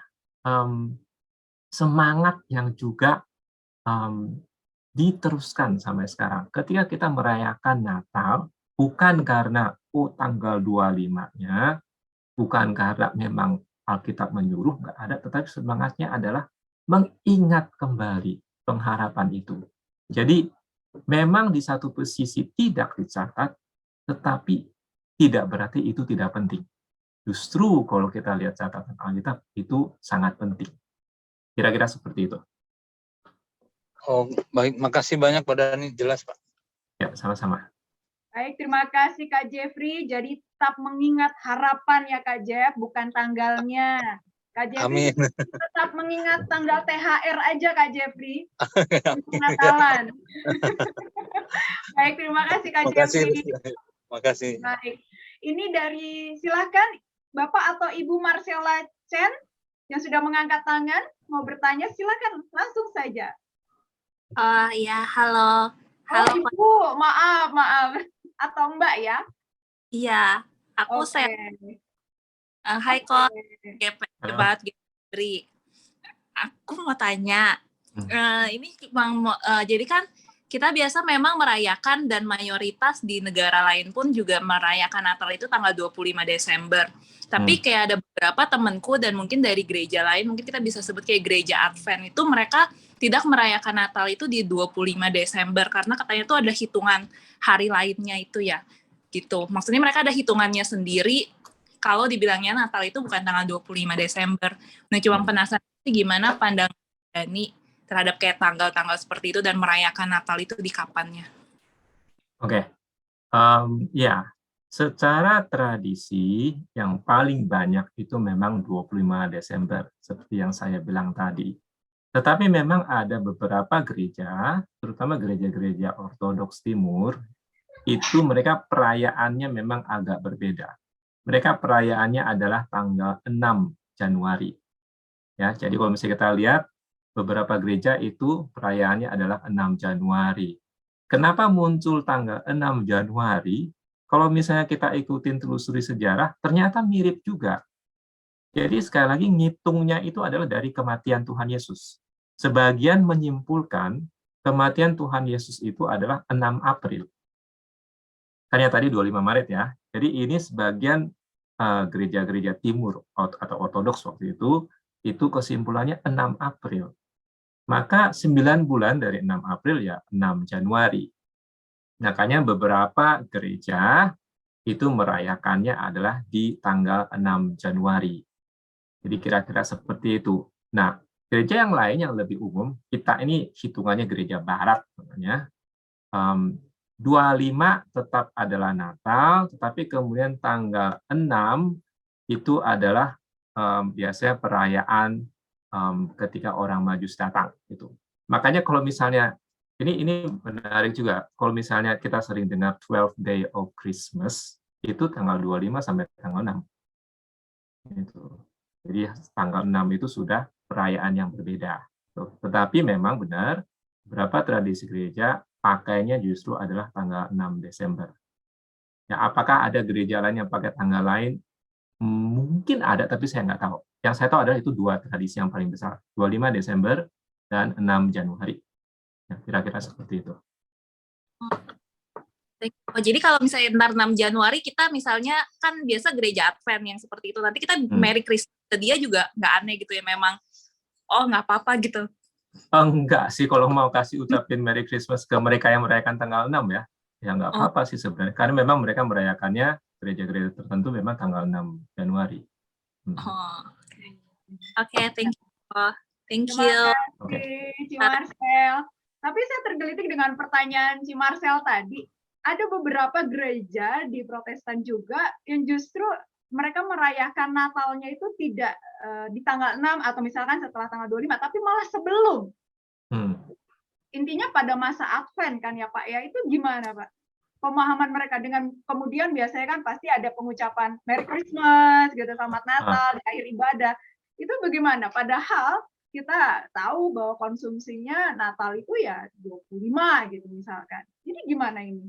semangat yang juga diteruskan sampai sekarang. Ketika kita merayakan Natal, bukan karena tanggal 25-nya, bukan karena memang Alkitab menyuruh, nggak ada, tetapi semangatnya adalah mengingat kembali pengharapan itu. Jadi memang di satu sisi tidak dicatat, tetapi tidak berarti itu tidak penting. Justru kalau kita lihat catatan Alkitab itu sangat penting. Kira-kira seperti itu. Oh, baik. Makasih banyak Pak Dhani, jelas Pak. Ya, sama-sama. Baik, terima kasih Kak Jeffrey. Jadi tetap mengingat harapan ya Kak Jeff, bukan tanggalnya. Kak Jeffrey, Amin. tetap mengingat tanggal THR aja Kak Jeffrey. Natalan. Baik, terima kasih Kak Jeffrey. Makasih. Baik. Ini dari, silakan Bapak atau Ibu Marcella Chen yang sudah mengangkat tangan, mau bertanya, silakan langsung saja. Ya, halo. Halo, Ibu, maaf. Atau Mbak ya? Iya, aku Okay. Hai kok, Hebat Gibri. Aku mau tanya, ini jadi kan kita biasa memang merayakan dan mayoritas di negara lain pun juga merayakan Natal itu tanggal 25 Desember. Tapi kayak ada beberapa temanku dan mungkin dari gereja lain, mungkin kita bisa sebut kayak gereja Advent, itu mereka tidak merayakan Natal itu di 25 Desember karena katanya itu ada hitungan hari lainnya itu ya. Gitu. Maksudnya mereka ada hitungannya sendiri kalau dibilangnya Natal itu bukan tanggal 25 Desember. Nah, cuma penasaran gimana pandangan Dhani terhadap kayak tanggal-tanggal seperti itu dan merayakan Natal itu di kapannya? Oke. Ya, secara tradisi yang paling banyak itu memang 25 Desember, seperti yang saya bilang tadi. Tetapi memang ada beberapa gereja, terutama gereja-gereja Ortodoks Timur, itu mereka perayaannya memang agak berbeda. Mereka perayaannya adalah tanggal 6 Januari. Ya, jadi kalau misalnya kita lihat, beberapa gereja itu perayaannya adalah 6 Januari. Kenapa muncul tanggal 6 Januari? Kalau misalnya kita ikutin telusuri sejarah, ternyata mirip juga. Jadi sekali lagi ngitungnya itu adalah dari kematian Tuhan Yesus. Sebagian menyimpulkan kematian Tuhan Yesus itu adalah 6 April. Hanya tadi 25 Maret ya. Jadi ini sebagian gereja-gereja timur atau ortodoks waktu itu kesimpulannya 6 April. Maka 9 bulan dari 6 April ya 6 Januari. Makanya beberapa gereja itu merayakannya adalah di tanggal 6 Januari. Jadi kira-kira seperti itu. Nah, gereja yang lain yang lebih umum, kita ini hitungannya gereja barat namanya. 25 tetap adalah Natal, tetapi kemudian tanggal 6 itu adalah biasanya perayaan ketika orang Majus datang. Gitu. Makanya kalau misalnya, ini menarik juga, kalau misalnya kita sering dengar 12 Day of Christmas, itu tanggal 25 sampai tanggal 6. Gitu. Jadi tanggal 6 itu sudah perayaan yang berbeda. Tetapi memang benar, beberapa tradisi gereja pakainya justru adalah tanggal 6 Desember. Ya, apakah ada gereja lain yang pakai tanggal lain? Mungkin ada, tapi saya nggak tahu. Yang saya tahu adalah itu dua tradisi yang paling besar, 25 Desember dan 6 Januari. Ya, kira-kira seperti itu. Oh, jadi kalau misalnya ntar 6 Januari kita misalnya kan biasa gereja Advent yang seperti itu. Nanti kita Merry Christmas ke dia juga nggak aneh gitu ya memang. Oh, nggak apa-apa gitu. Enggak sih kalau mau kasih ucapin Merry Christmas ke mereka yang merayakan tanggal 6 ya. Ya nggak apa-apa sih sebenarnya. Karena memang mereka merayakannya gereja-gereja tertentu memang tanggal 6 Januari. Oh, oke, thank you. Thank Terima you. kasih, Ci Marcel. Tapi saya tergelitik dengan pertanyaan Ci Marcel tadi. Ada beberapa gereja di Protestan juga yang justru mereka merayakan Natalnya itu tidak di tanggal 6 atau misalkan setelah tanggal 25, tapi malah sebelum. Intinya pada masa Advent kan ya Pak ya, itu gimana Pak? Pemahaman mereka dengan kemudian biasanya kan pasti ada pengucapan Merry Christmas gitu, Selamat Natal di akhir ibadah. Itu bagaimana? Padahal kita tahu bahwa konsumsinya Natal itu ya 25 gitu misalkan. Jadi gimana ini?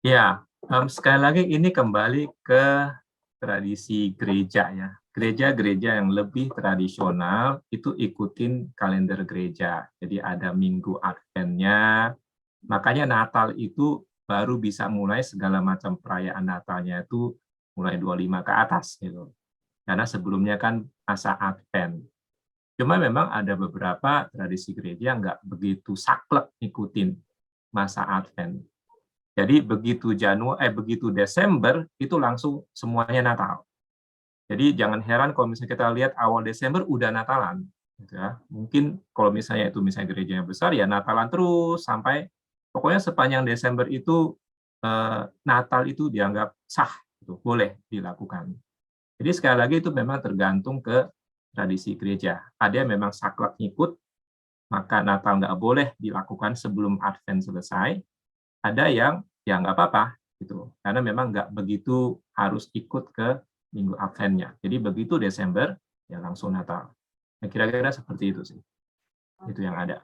Ya, sekali lagi ini kembali ke tradisi gereja ya. Gereja-gereja yang lebih tradisional itu ikutin kalender gereja. Jadi ada minggu Adventnya, makanya Natal itu baru bisa mulai segala macam perayaan Natalnya itu mulai 25 ke atas gitu. Karena sebelumnya kan masa Advent. Cuma memang ada beberapa tradisi gereja yang nggak begitu saklek ngikutin masa Advent. Jadi begitu Desember itu langsung semuanya Natal. Jadi jangan heran kalau misalnya kita lihat awal Desember udah Natalan, gitu ya. Mungkin kalau misalnya gereja yang besar ya Natalan terus sampai pokoknya sepanjang Desember itu Natal itu dianggap sah, gitu, boleh dilakukan. Jadi sekali lagi itu memang tergantung ke tradisi gereja. Ada yang memang saklek ngikut, maka Natal nggak boleh dilakukan sebelum Advent selesai. Ada yang ya nggak apa-apa gitu, karena memang nggak begitu harus ikut ke minggu Advent-nya. Jadi begitu Desember ya langsung Natal. Ya, kira-kira seperti itu sih. Itu yang ada.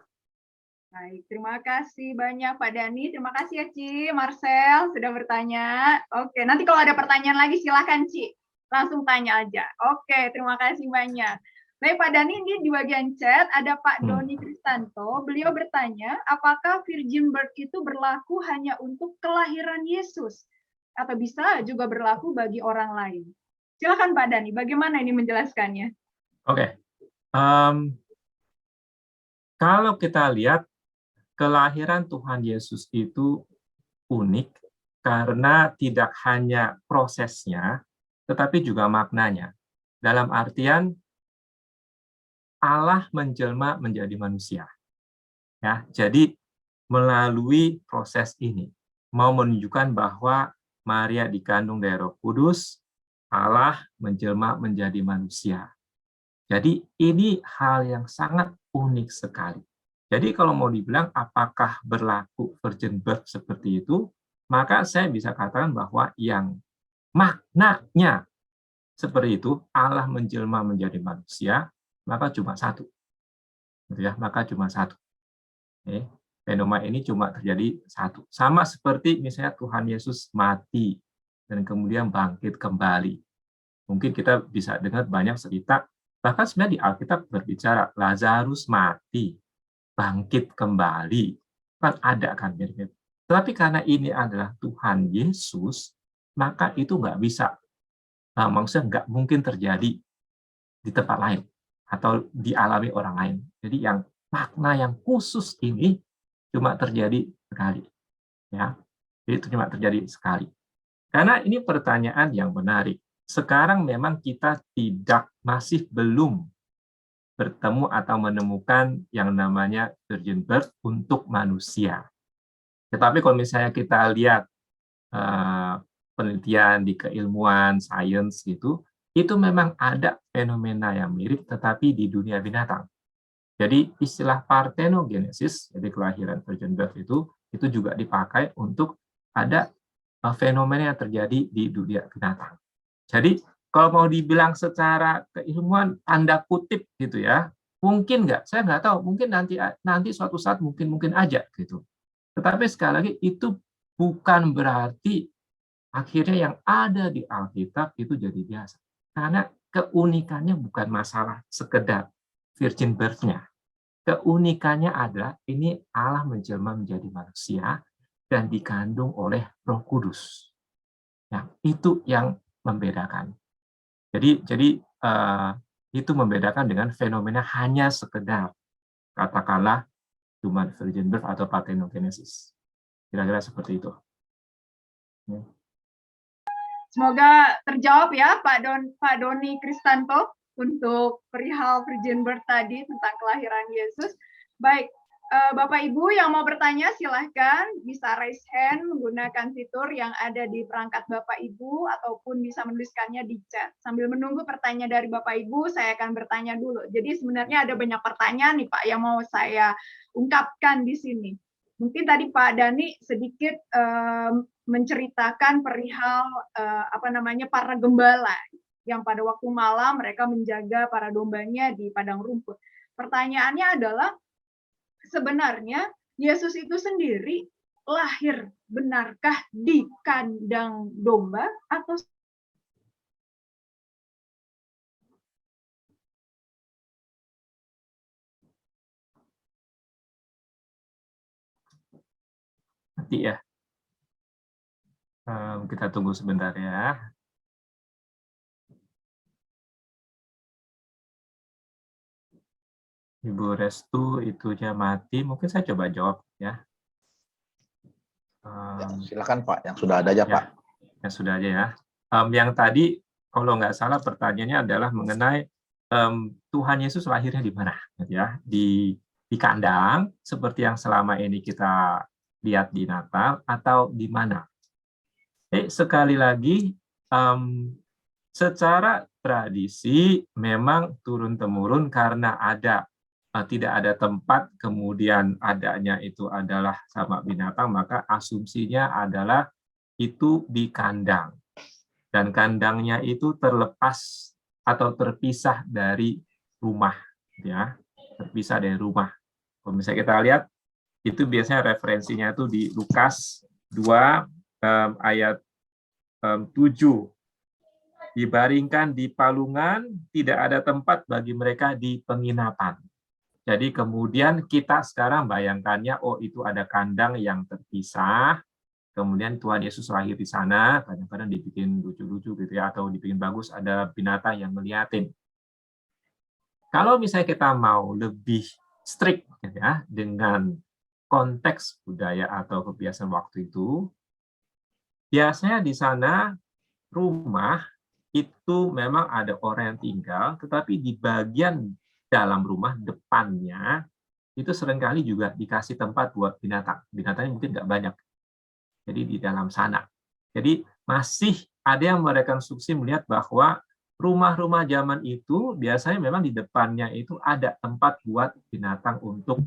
Baik, terima kasih banyak Pak Dhani. Terima kasih ya Ci, Marcel sudah bertanya. Oke, nanti kalau ada pertanyaan lagi silahkan Ci, langsung tanya aja. Oke, terima kasih banyak. Baik Pak Dhani, ini di bagian chat ada Pak Doni Kristanto. Beliau bertanya, apakah virgin birth itu berlaku hanya untuk kelahiran Yesus? Atau bisa juga berlaku bagi orang lain? Silakan Pak Dhani, bagaimana ini menjelaskannya? Oke. Kalau kita lihat, kelahiran Tuhan Yesus itu unik karena tidak hanya prosesnya, tetapi juga maknanya. Dalam artian, Allah menjelma menjadi manusia. Ya, jadi melalui proses ini mau menunjukkan bahwa Maria dikandung dari Roh Kudus, Allah menjelma menjadi manusia. Jadi ini hal yang sangat unik sekali. Jadi kalau mau dibilang apakah berlaku virgin birth seperti itu, maka saya bisa katakan bahwa yang maknanya seperti itu, Allah menjelma menjadi manusia, maka cuma satu. Gitu ya, maka cuma satu. Oke. Fenomena ini cuma terjadi satu. Sama seperti misalnya Tuhan Yesus mati dan kemudian bangkit kembali. Mungkin kita bisa dengar banyak cerita, bahkan sebenarnya di Alkitab berbicara Lazarus mati, bangkit kembali. Kan ada kan mirip-mirip. Tetapi karena ini adalah Tuhan Yesus, maka itu nggak bisa. Maksudnya nggak mungkin terjadi di tempat lain atau dialami orang lain. Jadi yang makna yang khusus ini cuma terjadi sekali. Ya. Jadi itu cuma terjadi sekali. Karena ini pertanyaan yang menarik. Sekarang memang kita masih belum bertemu atau menemukan yang namanya virgin birth untuk manusia. Tetapi kalau misalnya kita lihat penelitian di keilmuan, sains gitu, itu memang ada fenomena yang mirip tetapi di dunia binatang. Jadi istilah parthenogenesis, jadi kelahiran virgin birth itu juga dipakai untuk ada fenomena yang terjadi di dunia binatang. Jadi kalau mau dibilang secara keilmuan tanda kutip gitu ya, mungkin nggak, saya nggak tahu, mungkin nanti suatu saat mungkin aja gitu. Tetapi sekali lagi itu bukan berarti akhirnya yang ada di Alkitab itu jadi biasa. Karena keunikannya bukan masalah sekedar virgin birth-nya. Keunikannya adalah ini Allah menjelma menjadi manusia dan dikandung oleh Roh Kudus. Ya, itu yang membedakan. Jadi itu membedakan dengan fenomena hanya sekedar katakanlah human virgin birth atau parthenogenesis. Kira-kira seperti itu. Semoga terjawab ya Pak Doni Kristanto untuk perihal virgin birth tadi tentang kelahiran Yesus. Baik, Bapak Ibu yang mau bertanya silahkan bisa raise hand menggunakan fitur yang ada di perangkat Bapak Ibu ataupun bisa menuliskannya di chat. Sambil menunggu pertanyaan dari Bapak Ibu, saya akan bertanya dulu. Jadi sebenarnya ada banyak pertanyaan nih Pak yang mau saya ungkapkan di sini. Mungkin tadi Pak Dani sedikit menceritakan perihal para gembala yang pada waktu malam mereka menjaga para dombanya di padang rumput. Pertanyaannya adalah sebenarnya Yesus itu sendiri lahir benarkah di kandang domba atau nanti ya? Kita tunggu sebentar ya. Ibu Restu itunya mati, mungkin saya coba jawab ya. Silakan Pak, yang sudah ada aja ya, Pak. Yang sudah aja ya. Yang tadi kalau nggak salah pertanyaannya adalah mengenai Tuhan Yesus lahirnya di mana, ya? Di kandang seperti yang selama ini kita lihat di Natal atau di mana? Sekali lagi, secara tradisi memang turun-temurun karena tidak ada tempat, kemudian adanya itu adalah sama binatang, maka asumsinya adalah itu di kandang. Dan kandangnya itu terlepas atau terpisah dari rumah, ya, terpisah dari rumah. Kalau misalnya kita lihat, itu biasanya referensinya itu di Lukas 2 ayat 7. Dibaringkan di palungan, tidak ada tempat bagi mereka di penginapan. Jadi kemudian kita sekarang bayangkannya, oh itu ada kandang yang terpisah, kemudian Tuhan Yesus lahir di sana, kadang-kadang dibikin lucu-lucu gitu ya, atau dibikin bagus, ada binatang yang ngeliatin. Kalau misalnya kita mau lebih strict ya dengan konteks budaya atau kebiasaan waktu itu, biasanya di sana rumah itu memang ada orang yang tinggal, tetapi di bagian dalam rumah depannya itu seringkali juga dikasih tempat buat binatang. Binatangnya mungkin nggak banyak. Jadi di dalam sana. Jadi masih ada yang merekonstruksi melihat bahwa rumah-rumah zaman itu biasanya memang di depannya itu ada tempat buat binatang untuk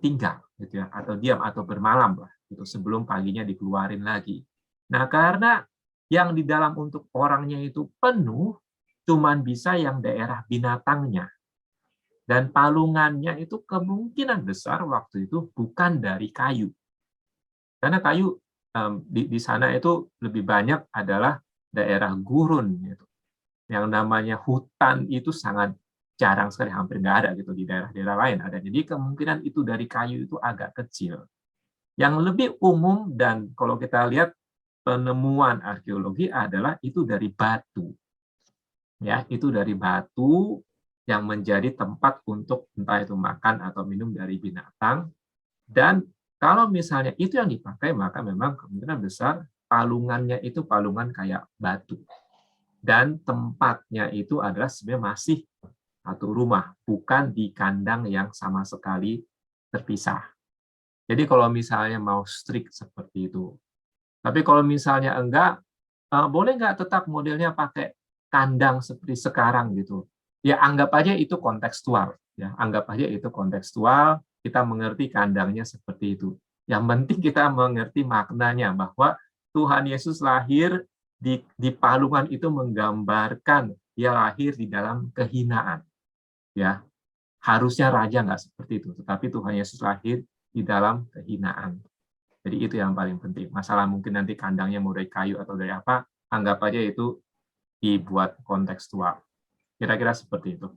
tinggal, gitu ya, atau diam atau bermalam lah, gitu, sebelum paginya dikeluarin lagi. Nah, karena yang di dalam untuk orangnya itu penuh, cuman bisa yang daerah binatangnya. Dan palungannya itu kemungkinan besar waktu itu bukan dari kayu. Karena kayu di sana itu lebih banyak adalah daerah gurun. Gitu. Yang namanya hutan itu sangat jarang sekali, hampir nggak ada gitu di daerah-daerah lain ada. Jadi kemungkinan itu dari kayu itu agak kecil. Yang lebih umum dan kalau kita lihat penemuan arkeologi adalah itu dari batu. Ya, itu dari batu yang menjadi tempat untuk entah itu makan atau minum dari binatang. Dan kalau misalnya itu yang dipakai, maka memang kemungkinan besar palungannya itu palungan kayak batu. Dan tempatnya itu adalah sebenarnya masih satu rumah, bukan di kandang yang sama sekali terpisah. Jadi kalau misalnya mau strict seperti itu. Tapi kalau misalnya enggak, boleh nggak tetap modelnya pakai kandang seperti sekarang gitu. Ya anggap aja itu kontekstual. Ya, anggap aja itu kontekstual, kita mengerti kandangnya seperti itu. Yang penting kita mengerti maknanya bahwa Tuhan Yesus lahir di palungan itu menggambarkan dia lahir di dalam kehinaan. Ya, harusnya raja nggak seperti itu, tetapi Tuhan Yesus lahir di dalam kehinaan. Jadi itu yang paling penting. Masalah mungkin nanti kandangnya mau dari kayu atau dari apa, anggap aja itu dibuat kontekstual. Kira-kira seperti itu.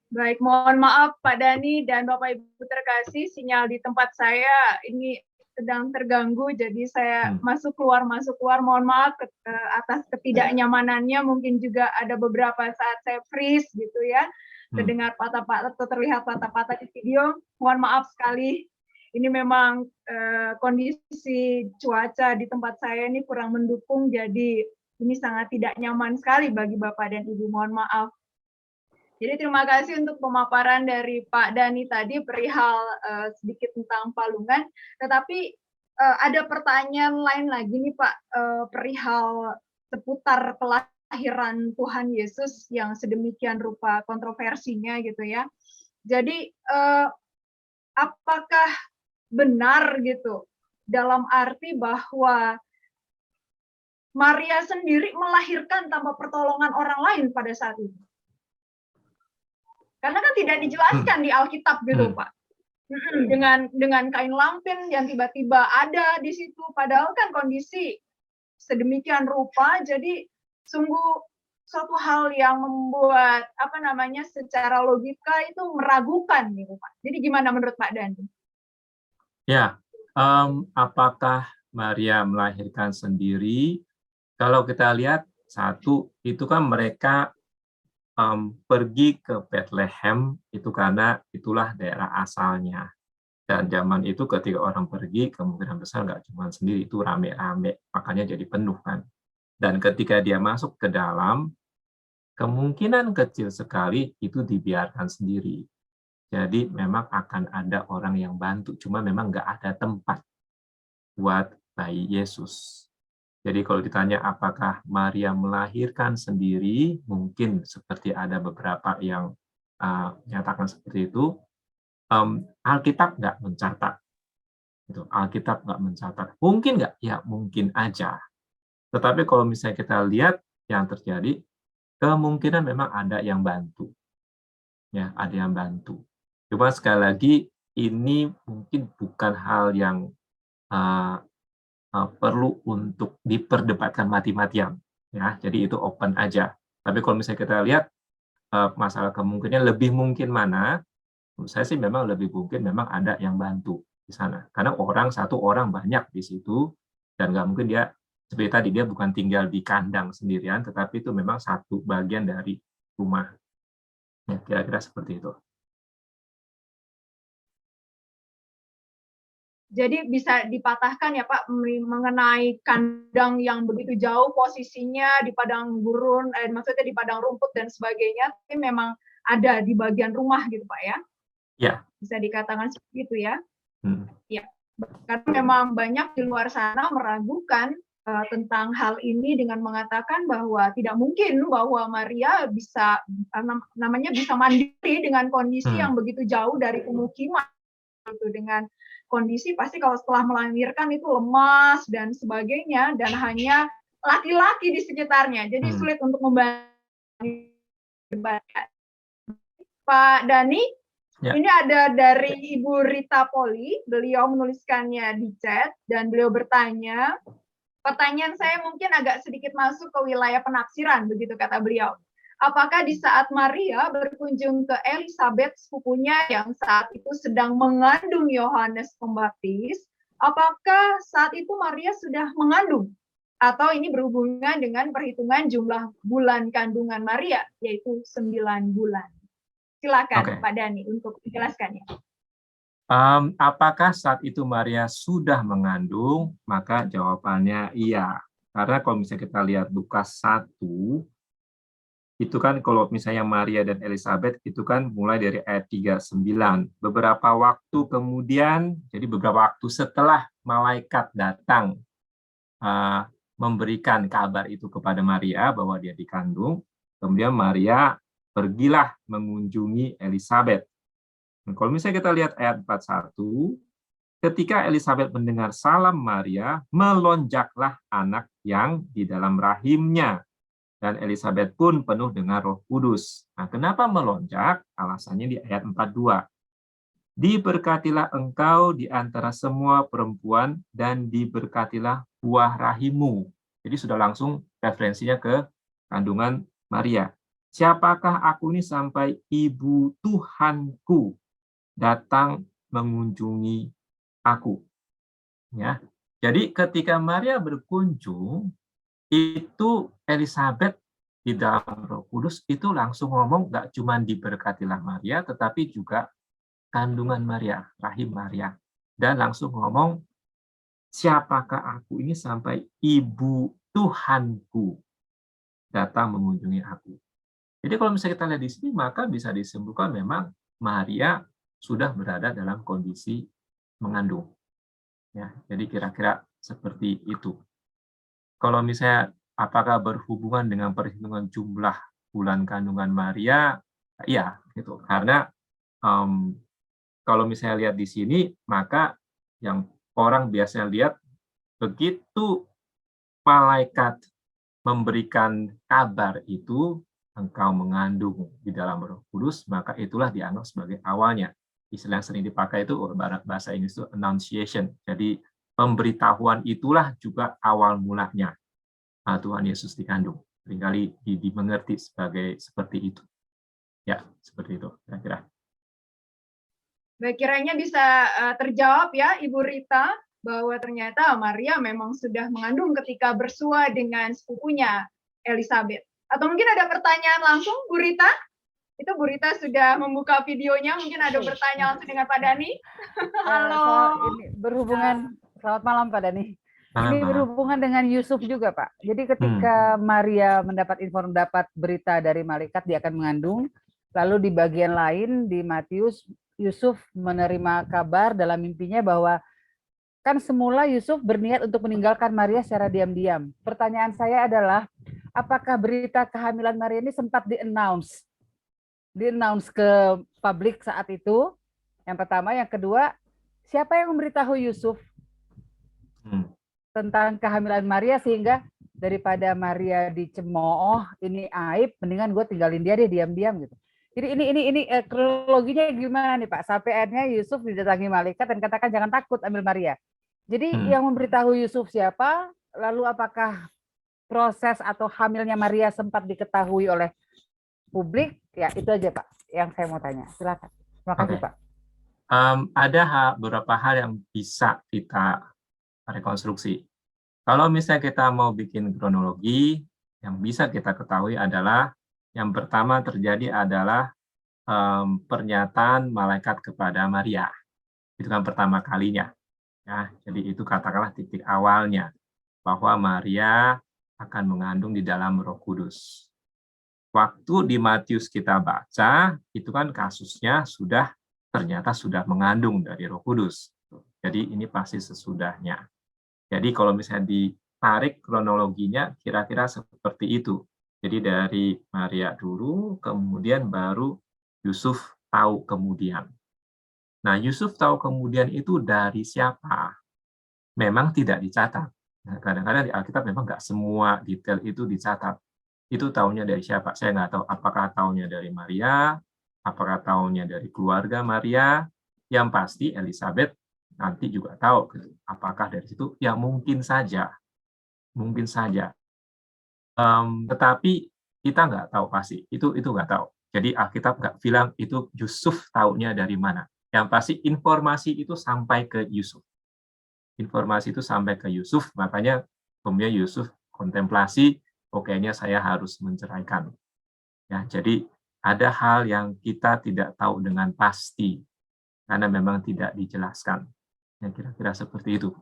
Baik, mohon maaf Pak Dhani dan Bapak Ibu terkasih, sinyal di tempat saya ini sedang terganggu, jadi saya masuk keluar. Mohon maaf atas ketidaknyamanannya, mungkin juga ada beberapa saat saya freeze gitu ya, terdengar patah-patah atau terlihat patah-patah di video. Mohon maaf sekali. Ini memang kondisi cuaca di tempat saya ini kurang mendukung, jadi ini sangat tidak nyaman sekali bagi Bapak dan Ibu. Mohon maaf. Jadi terima kasih untuk pemaparan dari Pak Dhani tadi perihal sedikit tentang palungan. Tetapi ada pertanyaan lain lagi nih Pak, perihal seputar kelahiran Tuhan Yesus yang sedemikian rupa kontroversinya gitu ya. Jadi apakah benar gitu dalam arti bahwa Maria sendiri melahirkan tanpa pertolongan orang lain pada saat itu? Karena kan tidak dijelaskan di Alkitab gitu, Pak. Dengan kain lampin yang tiba-tiba ada di situ, padahal kan kondisi sedemikian rupa, jadi sungguh suatu hal yang membuat secara logika itu meragukan gitu, Pak. Jadi gimana menurut Pak Dhani? Ya, apakah Maria melahirkan sendiri? Kalau kita lihat satu, itu kan mereka pergi ke Bethlehem itu karena itulah daerah asalnya. Dan zaman itu ketika orang pergi, kemungkinan besar nggak cuma sendiri, itu rame-rame, makanya jadi penuh kan. Dan ketika dia masuk ke dalam, kemungkinan kecil sekali itu dibiarkan sendiri. Jadi memang akan ada orang yang bantu, cuma memang nggak ada tempat buat bayi Yesus. Jadi kalau ditanya apakah Maria melahirkan sendiri, mungkin seperti ada beberapa yang menyatakan seperti itu. Alkitab nggak mencatat. Alkitab nggak mencatat. Mungkin nggak? Ya mungkin aja. Tetapi kalau misalnya kita lihat yang terjadi, kemungkinan memang ada yang bantu. Ya, ada yang bantu. Cuma sekali lagi, ini mungkin bukan hal yang perlu untuk diperdebatkan mati-matian, ya. Jadi itu open aja. Tapi kalau misalnya kita lihat masalah kemungkinan lebih mungkin mana, menurut saya sih memang lebih mungkin memang ada yang bantu di sana. Karena satu orang banyak di situ, dan nggak mungkin dia seperti tadi dia bukan tinggal di kandang sendirian, tetapi itu memang satu bagian dari rumah. Ya, kira-kira seperti itu. Jadi bisa dipatahkan ya Pak mengenai kandang yang begitu jauh posisinya di padang gurun, maksudnya di padang rumput dan sebagainya, tapi memang ada di bagian rumah gitu Pak ya? Ya. Bisa dikatakan seperti itu ya? Ya. Karena memang banyak di luar sana meragukan tentang hal ini dengan mengatakan bahwa tidak mungkin bahwa Maria bisa bisa mandiri dengan kondisi yang begitu jauh dari pemukiman, gitu, dengan kondisi pasti kalau setelah melahirkan itu lemas dan sebagainya, dan hanya laki-laki di sekitarnya, jadi sulit untuk membantu. Pak Dhani, ya. Ini ada dari Ibu Rita Poli, beliau menuliskannya di chat dan beliau bertanya, pertanyaan saya mungkin agak sedikit masuk ke wilayah penafsiran, begitu kata beliau. Apakah di saat Maria berkunjung ke Elizabeth, sepupunya yang saat itu sedang mengandung Yohanes Pembaptis, apakah saat itu Maria sudah mengandung? Atau ini berhubungan dengan perhitungan jumlah bulan kandungan Maria, yaitu 9 bulan. Silakan Pak Dhani untuk menjelaskannya. Apakah saat itu Maria sudah mengandung? Maka jawabannya iya. Karena kalau misalnya kita lihat Lukas 1, itu kan kalau misalnya Maria dan Elizabeth itu kan mulai dari ayat 39. Beberapa waktu kemudian, jadi beberapa waktu setelah malaikat datang memberikan kabar itu kepada Maria bahwa dia dikandung, kemudian Maria pergilah mengunjungi Elizabeth. Nah, kalau misalnya kita lihat ayat 41, ketika Elizabeth mendengar salam Maria, melonjaklah anak yang di dalam rahimnya. Dan Elizabeth pun penuh dengan Roh Kudus. Nah, kenapa melonjak? Alasannya di ayat 42. Diberkatilah engkau di antara semua perempuan dan diberkatilah buah rahimmu. Jadi sudah langsung referensinya ke kandungan Maria. siapakah aku ini sampai ibu Tuhanku datang mengunjungi aku. Ya. Jadi ketika Maria berkunjung, itu Elizabeth di dalam Roh Kudus itu langsung ngomong, nggak cuma diberkatilah Maria, tetapi juga kandungan Maria, rahim Maria. Dan langsung ngomong, siapakah aku ini sampai ibu Tuhanku datang mengunjungi aku. Jadi kalau misalnya kita lihat di sini, maka bisa disimpulkan memang Maria sudah berada dalam kondisi mengandung. Ya, jadi kira-kira seperti itu. Kalau misalnya apakah berhubungan dengan perhitungan jumlah bulan kandungan Maria, iya, gitu. Karena kalau misalnya lihat di sini, maka yang orang biasanya lihat begitu malaikat memberikan kabar itu, engkau mengandung di dalam Roh Kudus, maka itulah dianggap sebagai awalnya. Istilah yang sering dipakai itu bahasa Inggris itu annunciation. Jadi pemberitahuan itulah juga awal mulanya Tuhan Yesus dikandung. Seringkali dimengerti sebagai seperti itu. Ya, seperti itu kira-kira. Baik, kiranya bisa terjawab ya Ibu Rita, bahwa ternyata Maria memang sudah mengandung ketika bersua dengan sepupunya Elizabeth. Atau mungkin ada pertanyaan langsung, Bu Rita? Itu Bu Rita sudah membuka videonya, mungkin ada bertanya langsung dengan Pak Dhani. Halo. Ini berhubungan, selamat malam Pak Dhani. Ini berhubungan dengan Yusuf juga Pak. Jadi ketika Maria mendapat berita dari malaikat dia akan mengandung, lalu di bagian lain di Matius, Yusuf menerima kabar dalam mimpinya bahwa kan semula Yusuf berniat untuk meninggalkan Maria secara diam-diam. Pertanyaan saya adalah, apakah berita kehamilan Maria ini sempat di-announce ke publik saat itu? Yang pertama. Yang kedua, siapa yang memberitahu Yusuf tentang kehamilan Maria sehingga daripada Maria dicemooh, ini aib, mendingan gue tinggalin dia deh diam-diam gitu. Jadi ini kronologinya gimana nih Pak? Sampai akhirnya Yusuf didatangi malaikat dan katakan jangan takut ambil Maria. Jadi yang memberitahu Yusuf siapa? Lalu apakah proses atau hamilnya Maria sempat diketahui oleh publik? Ya itu aja Pak yang saya mau tanya. Silakan. Terima kasih Pak. Ada beberapa hal yang bisa kita rekonstruksi. Kalau misalnya kita mau bikin kronologi, yang bisa kita ketahui adalah yang pertama terjadi adalah pernyataan malaikat kepada Maria. Itu kan pertama kalinya. Ya, jadi itu katakanlah titik awalnya bahwa Maria akan mengandung di dalam Roh Kudus. Waktu di Matius kita baca, itu kan kasusnya ternyata sudah mengandung dari Roh Kudus. Jadi ini pasti sesudahnya. Jadi kalau misalnya ditarik kronologinya, kira-kira seperti itu. Jadi dari Maria dulu, kemudian baru Yusuf tahu kemudian. Nah, Yusuf tahu kemudian itu dari siapa? Memang tidak dicatat. Nah, kadang-kadang di Alkitab memang nggak semua detail itu dicatat. Itu tahunya dari siapa? Saya nggak tahu apakah tahunya dari Maria, apakah tahunya dari keluarga Maria. Yang pasti Elizabeth nanti juga tahu. Apakah dari situ? Ya mungkin saja. Mungkin saja. Tetapi kita nggak tahu pasti. Itu nggak tahu. Jadi Alkitab nggak bilang itu Yusuf tahunya dari mana. Yang pasti informasi itu sampai ke Yusuf. Informasi itu sampai ke Yusuf, makanya kemudian Yusuf kontemplasi, kayaknya saya harus menceraikan. Ya, jadi ada hal yang kita tidak tahu dengan pasti karena memang tidak dijelaskan. Ya, kira-kira seperti itu.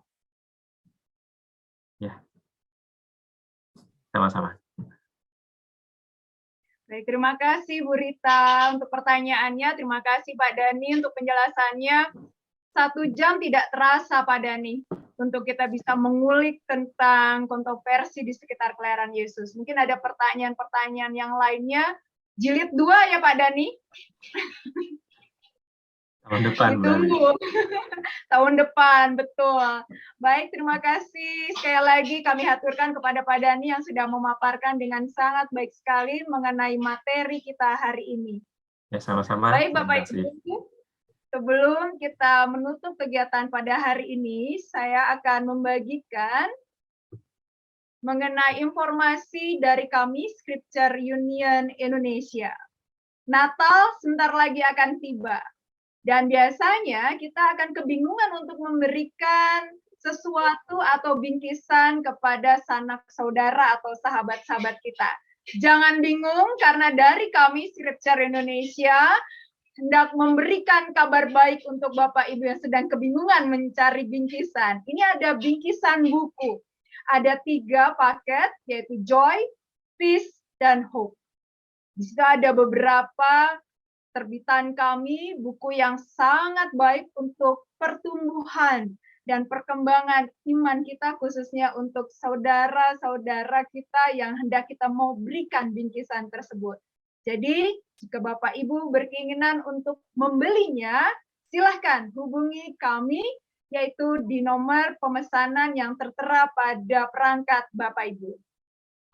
Ya. Sama-sama. Baik, terima kasih Bu Rita untuk pertanyaannya. Terima kasih Pak Dhani untuk penjelasannya. 1 jam tidak terasa Pak Dhani untuk kita bisa mengulik tentang kontroversi di sekitar kelahiran Yesus. Mungkin ada pertanyaan-pertanyaan yang lainnya. Jilid 2 ya Pak Dhani? Tahun depan. Ditunggu. Tahun depan, betul. Baik, terima kasih. Sekali lagi kami haturkan kepada Pak Dhani yang sudah memaparkan dengan sangat baik sekali mengenai materi kita hari ini. Ya, sama-sama. Baik, Bapak Ibu. Sebelum kita menutup kegiatan pada hari ini, saya akan membagikan mengenai informasi dari kami, Scripture Union Indonesia. Natal sebentar lagi akan tiba. Dan biasanya kita akan kebingungan untuk memberikan sesuatu atau bingkisan kepada sanak saudara atau sahabat-sahabat kita. Jangan bingung, karena dari kami, Scripture Indonesia, hendak memberikan kabar baik untuk Bapak Ibu yang sedang kebingungan mencari bingkisan. Ini ada bingkisan buku. Ada 3 paket, yaitu Joy, Peace, dan Hope. Di situ ada beberapa terbitan kami, buku yang sangat baik untuk pertumbuhan dan perkembangan iman kita, khususnya untuk saudara-saudara kita yang hendak kita mau berikan bingkisan tersebut. Jadi, jika Bapak Ibu berkeinginan untuk membelinya, silahkan hubungi kami, yaitu di nomor pemesanan yang tertera pada perangkat Bapak Ibu.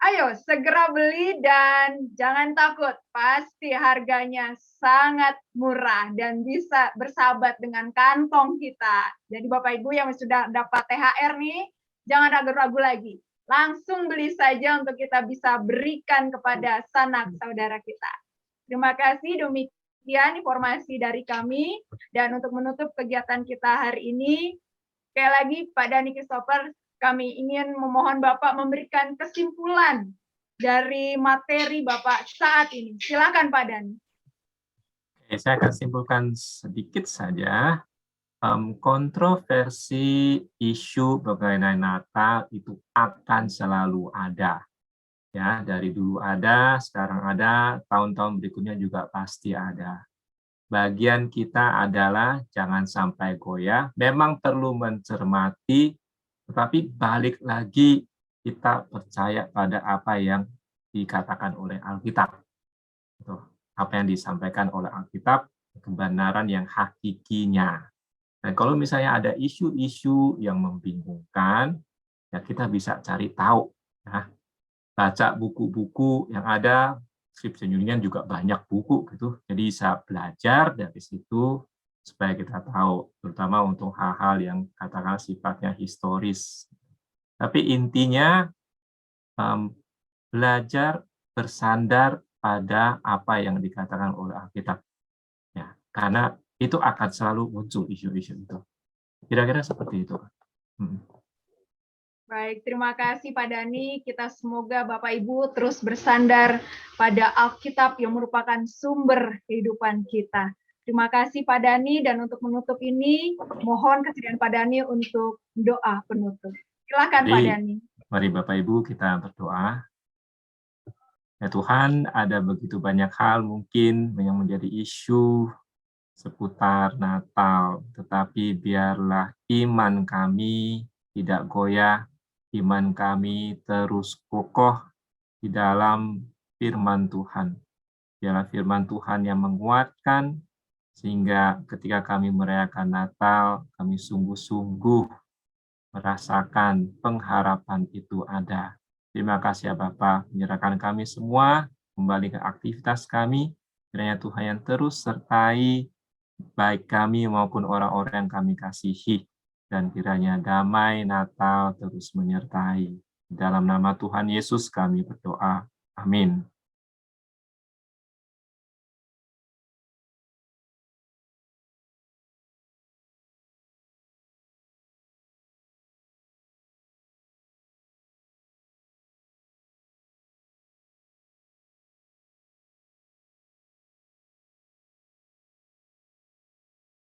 Ayo, segera beli dan jangan takut, pasti harganya sangat murah dan bisa bersahabat dengan kantong kita. Jadi Bapak Ibu yang sudah dapat THR nih, jangan ragu-ragu lagi. Langsung beli saja untuk kita bisa berikan kepada sanak saudara kita. Terima kasih, demikian informasi dari kami. Dan untuk menutup kegiatan kita hari ini, sekali lagi Pak Dhani Christopher, kami ingin memohon Bapak memberikan kesimpulan dari materi Bapak saat ini. Silakan Pak Dhani. Oke, saya akan simpulkan sedikit saja. Kontroversi isu mengenai Natal itu akan selalu ada. Ya, dari dulu ada, sekarang ada, tahun-tahun berikutnya juga pasti ada. Bagian kita adalah jangan sampai goyah, memang perlu mencermati, tetapi balik lagi kita percaya pada apa yang dikatakan oleh Alkitab. Apa yang disampaikan oleh Alkitab, kebenaran yang hakikinya. Dan kalau misalnya ada isu-isu yang membingungkan, ya kita bisa cari tahu. Ya. Baca buku-buku yang ada, Scripture Union juga banyak buku gitu, jadi bisa belajar dari situ supaya kita tahu, terutama untuk hal-hal yang katakan sifatnya historis. Tapi intinya belajar bersandar pada apa yang dikatakan oleh Alkitab, ya, karena itu akan selalu muncul isu-isu itu. Kira-kira seperti itu. Baik, terima kasih Pak Dhani. Kita semoga Bapak Ibu terus bersandar pada Alkitab yang merupakan sumber kehidupan kita. Terima kasih Pak Dhani, dan untuk menutup ini, mohon kesediaan Pak Dhani untuk doa penutup. Silakan Pak Dhani. Mari Bapak Ibu kita berdoa. Ya Tuhan, ada begitu banyak hal mungkin yang menjadi isu seputar Natal, tetapi biarlah iman kami tidak goyah, iman kami terus kokoh di dalam firman Tuhan. Biarlah firman Tuhan yang menguatkan, sehingga ketika kami merayakan Natal, kami sungguh-sungguh merasakan pengharapan itu ada. Terima kasih ya Bapa, menyerahkan kami semua, kembali ke aktivitas kami, kiranya Tuhan yang terus sertai, baik kami maupun orang-orang yang kami kasihi, dan kiranya damai Natal terus menyertai. Dalam nama Tuhan Yesus kami berdoa. Amin.